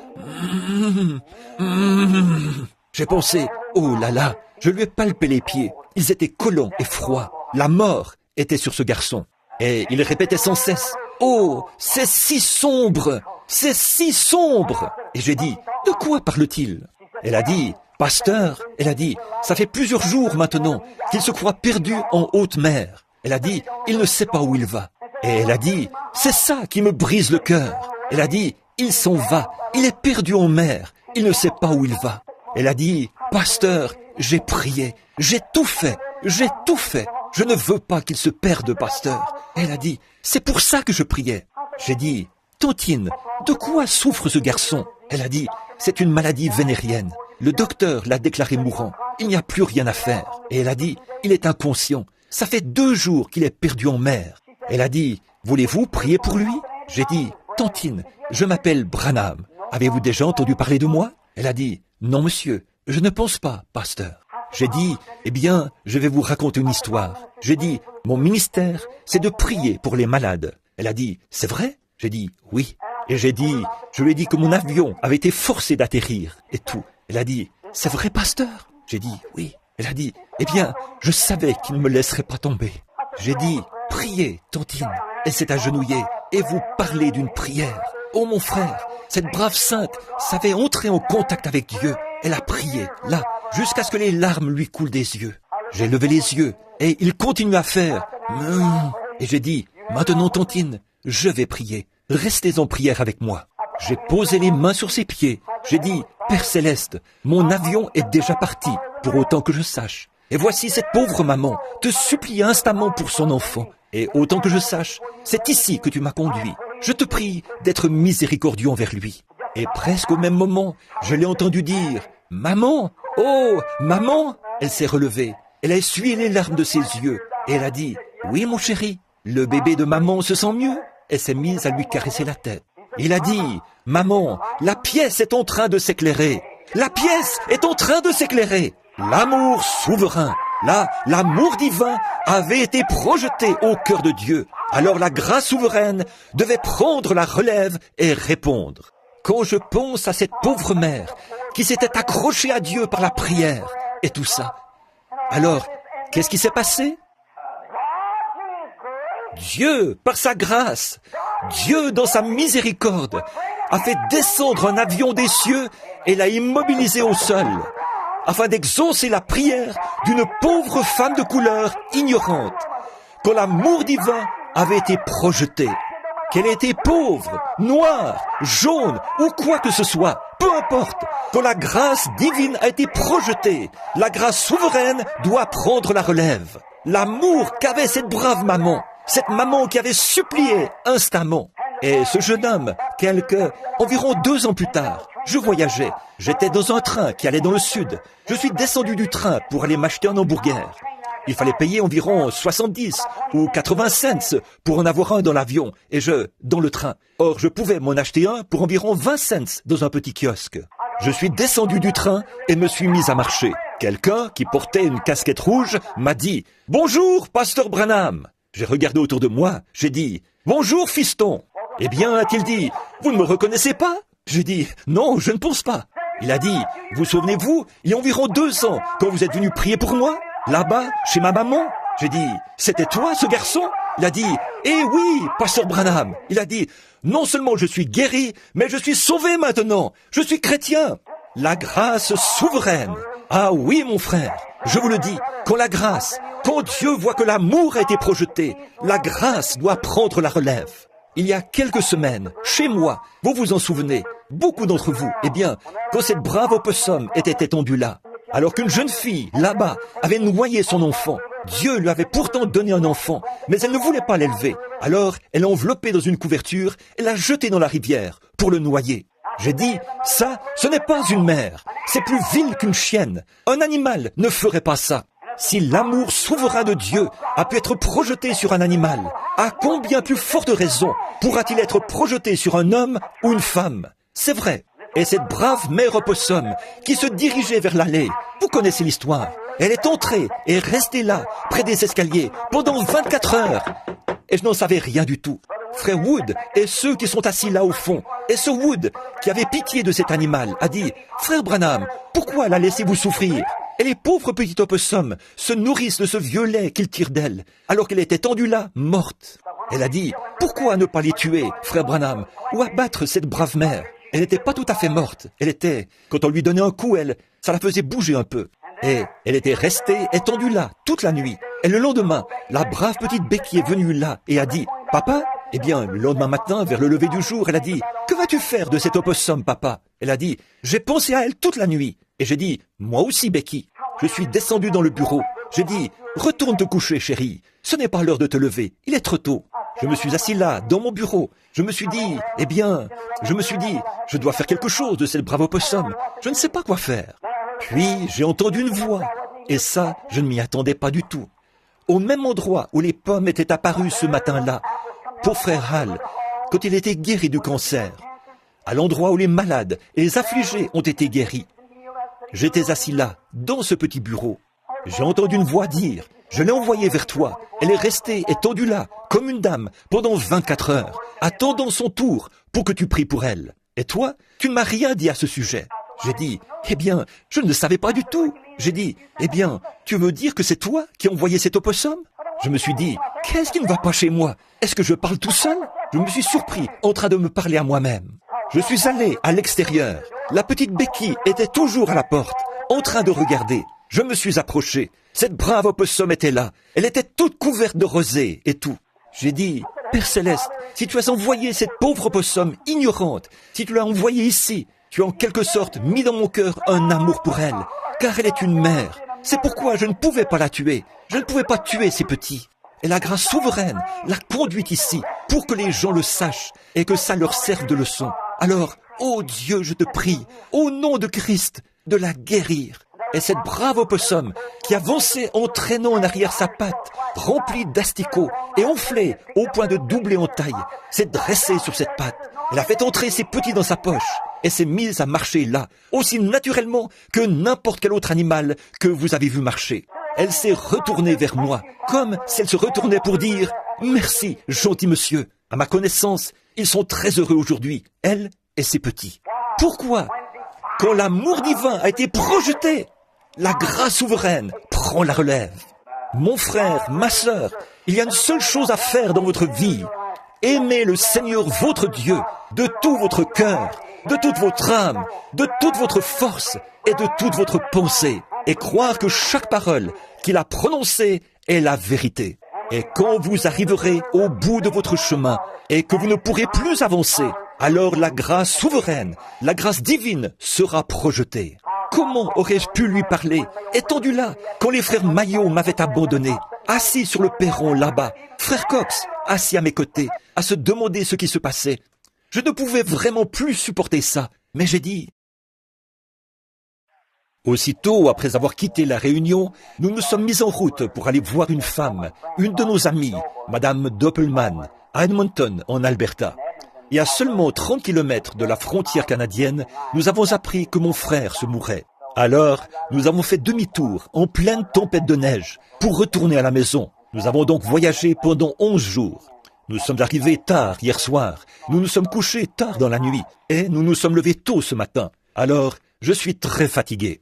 A: J'ai pensé, oh là là, je lui ai palpé les pieds. Ils étaient collants et froids. La mort était sur ce garçon. Et il répétait sans cesse, oh, c'est si sombre, c'est si sombre. Et j'ai dit, de quoi parle-t-il? Elle a dit, pasteur, elle a dit, ça fait plusieurs jours maintenant qu'il se croit perdu en haute mer. Elle a dit, il ne sait pas où il va. Et elle a dit, c'est ça qui me brise le cœur. Elle a dit, il s'en va, il est perdu en mer, il ne sait pas où il va. Elle a dit, pasteur, j'ai prié, j'ai tout fait, je ne veux pas qu'il se perde, pasteur. Elle a dit, c'est pour ça que je priais. J'ai dit, Tantine, de quoi souffre ce garçon? Elle a dit, c'est une maladie vénérienne. Le docteur l'a déclaré mourant. Il n'y a plus rien à faire. Et elle a dit, il est inconscient. Ça fait 2 jours qu'il est perdu en mer. Elle a dit, voulez-vous prier pour lui? J'ai dit, Tantine, je m'appelle Branham. Avez-vous déjà entendu parler de moi? Elle a dit, non monsieur, je ne pense pas, pasteur. J'ai dit, eh bien, je vais vous raconter une histoire. J'ai dit, mon ministère, c'est de prier pour les malades. Elle a dit, c'est vrai? J'ai dit, oui. Et je lui ai dit que mon avion avait été forcé d'atterrir et tout. Elle a dit, c'est vrai, pasteur? J'ai dit, oui. Elle a dit, eh bien, je savais qu'il ne me laisserait pas tomber. J'ai dit, priez, Tantine. Elle s'est agenouillée et vous parlez d'une prière. Oh mon frère, cette brave sainte savait entrer en contact avec Dieu. Elle a prié, là, jusqu'à ce que les larmes lui coulent des yeux. J'ai levé les yeux et il continue à faire et j'ai dit, maintenant Tantine, je vais prier. Restez en prière avec moi. J'ai posé les mains sur ses pieds. J'ai dit, Père Céleste, mon avion est déjà parti, pour autant que je sache. Et voici cette pauvre maman te supplie instamment pour son enfant. Et autant que je sache, c'est ici que tu m'as conduit. Je te prie d'être miséricordieux envers lui. Et presque au même moment, je l'ai entendu dire, maman, oh, maman. Elle s'est relevée. Elle a essuyé les larmes de ses yeux. Et elle a dit, oui mon chéri, le bébé de maman se sent mieux. Elle s'est mise à lui caresser la tête. Il a dit, maman, la pièce est en train de s'éclairer. La pièce est en train de s'éclairer. L'amour souverain, là, l'amour divin avait été projeté au cœur de Dieu. Alors la grâce souveraine devait prendre la relève et répondre. Quand je pense à cette pauvre mère qui s'était accrochée à Dieu par la prière et tout ça, alors, qu'est-ce qui s'est passé? Dieu, par sa grâce, Dieu, dans sa miséricorde, a fait descendre un avion des cieux et l'a immobilisé au sol, afin d'exaucer la prière d'une pauvre femme de couleur ignorante, quand l'amour divin avait été projeté. Qu'elle était pauvre, noire, jaune ou quoi que ce soit, peu importe, quand la grâce divine a été projetée, la grâce souveraine doit prendre la relève. L'amour qu'avait cette brave maman, cette maman qui avait supplié instamment. Et ce jeune homme, environ 2 ans plus tard, je voyageais. J'étais dans un train qui allait dans le sud. Je suis descendu du train pour aller m'acheter un hamburger. Il fallait payer environ 70 ou 80 cents pour en avoir un dans l'avion et dans le train. Or, je pouvais m'en acheter un pour environ 20 cents dans un petit kiosque. Je suis descendu du train et me suis mis à marcher. Quelqu'un qui portait une casquette rouge m'a dit « Bonjour, pasteur Branham !» J'ai regardé autour de moi, j'ai dit « Bonjour, fiston !» Eh bien, a-t-il dit « Vous ne me reconnaissez pas ?» J'ai dit « Non, je ne pense pas. » Il a dit « Vous souvenez-vous, il y a environ 2 ans, quand vous êtes venu prier pour moi, là-bas, chez ma maman ?» J'ai dit « C'était toi, ce garçon ?» Il a dit « Eh oui, pasteur Branham !» Il a dit « Non seulement je suis guéri, mais je suis sauvé maintenant. Je suis chrétien. » La grâce souveraine. Ah oui, mon frère, je vous le dis, quand Dieu voit que l'amour a été projeté, la grâce doit prendre la relève. Il y a quelques semaines, chez moi, vous vous en souvenez, beaucoup d'entre vous, eh bien, quand cette brave opossum était étendue là, alors qu'une jeune fille, là-bas, avait noyé son enfant, Dieu lui avait pourtant donné un enfant, mais elle ne voulait pas l'élever. Alors, elle l'a enveloppé dans une couverture et l'a jeté dans la rivière pour le noyer. J'ai dit, ça, ce n'est pas une mère. C'est plus vil qu'une chienne. Un animal ne ferait pas ça. Si l'amour souverain de Dieu a pu être projeté sur un animal, à combien plus forte raison pourra-t-il être projeté sur un homme ou une femme? C'est vrai. Et cette brave mère opossum qui se dirigeait vers l'allée, vous connaissez l'histoire. Elle est entrée et restée là, près des escaliers, pendant 24 heures. Et je n'en savais rien du tout. Frère Wood et ceux qui sont assis là au fond, et ce Wood qui avait pitié de cet animal, a dit « Frère Branham, pourquoi la laissez-vous souffrir ?» Et les pauvres petits opossums se nourrissent de ce vieux lait qu'ils tirent d'elle, alors qu'elle était tendue là, morte. Elle a dit « Pourquoi ne pas les tuer, frère Branham, ou abattre cette brave mère ?» Elle n'était pas tout à fait morte. Elle était, quand on lui donnait un coup, ça la faisait bouger un peu. Et elle était restée étendue là, toute la nuit. Et le lendemain, la brave petite Becky est venue là et a dit « Papa ?» Eh bien, le lendemain matin, vers le lever du jour, elle a dit « Que vas-tu faire de cet opossum, papa ?» Elle a dit « J'ai pensé à elle toute la nuit. » Et j'ai dit « Moi aussi, Becky. » Je suis descendu dans le bureau. J'ai dit « Retourne te coucher, chérie. Ce n'est pas l'heure de te lever. Il est trop tôt. » Je me suis assis là, dans mon bureau. Je me suis dit « Je dois faire quelque chose de cette brave opossum. Je ne sais pas quoi faire. » Puis, j'ai entendu une voix. Et ça, je ne m'y attendais pas du tout. Au même endroit où les pommes étaient apparues ce matin-là, pour frère Hal, quand il était guéri du cancer, à l'endroit où les malades et les affligés ont été guéris. J'étais assis là, dans ce petit bureau. J'ai entendu une voix dire « Je l'ai envoyée vers toi. Elle est restée étendue là, comme une dame, pendant 24 heures, attendant son tour pour que tu pries pour elle. Et toi, tu ne m'as rien dit à ce sujet. » J'ai dit « Eh bien, je ne le savais pas du tout. » J'ai dit « Eh bien, tu veux dire que c'est toi qui as envoyé cet opossum ?» Je me suis dit « Qu'est-ce qui ne va pas chez moi? Est-ce que je parle tout seul ?» Je me suis surpris en train de me parler à moi-même. Je suis allé à l'extérieur. La petite Becky était toujours à la porte, en train de regarder. Je me suis approché. Cette brave opossum était là. Elle était toute couverte de rosée et tout. J'ai dit « Père Céleste, si tu as envoyé cette pauvre opossum ignorante, si tu l'as envoyée ici, tu as en quelque sorte mis dans mon cœur un amour pour elle, car elle est une mère. C'est pourquoi je ne pouvais pas la tuer. Je ne pouvais pas tuer ces petits. Et la grâce souveraine l'a conduite ici pour que les gens le sachent et que ça leur serve de leçon. Alors, ô Dieu, je te prie, au nom de Christ, de la guérir. » Et cette brave opossum qui avançait en traînant en arrière sa patte, remplie d'asticots et enflée au point de doubler en taille, s'est dressée sur cette patte. Elle a fait entrer ses petits dans sa poche et s'est mise à marcher là, aussi naturellement que n'importe quel autre animal que vous avez vu marcher. Elle s'est retournée vers moi, comme si elle se retournait pour dire « Merci, gentil monsieur. À ma connaissance, ils sont très heureux aujourd'hui, elle et ses petits. » Pourquoi? Quand l'amour divin a été projeté, la grâce souveraine prend la relève. Mon frère, ma sœur, il y a une seule chose à faire dans votre vie. Aimez le Seigneur votre Dieu de tout votre cœur, de toute votre âme, de toute votre force et de toute votre pensée. Et croire que chaque parole qu'il a prononcée est la vérité. Et quand vous arriverez au bout de votre chemin et que vous ne pourrez plus avancer, alors la grâce souveraine, la grâce divine sera projetée. Comment aurais-je pu lui parler, étendu là, quand les frères Maillot m'avaient abandonné, assis sur le perron là-bas, frère Cox, assis à mes côtés, à se demander ce qui se passait. Je ne pouvais vraiment plus supporter ça, mais j'ai dit... Aussitôt, après avoir quitté la réunion, nous nous sommes mis en route pour aller voir une femme, une de nos amies, Madame Doppelman, à Edmonton, en Alberta. Et à seulement 30 kilomètres de la frontière canadienne, nous avons appris que mon frère se mourait. Alors, nous avons fait demi-tour, en pleine tempête de neige, pour retourner à la maison. Nous avons donc voyagé pendant 11 jours. Nous sommes arrivés tard hier soir, nous nous sommes couchés tard dans la nuit, et nous nous sommes levés tôt ce matin. Alors, je suis très fatigué.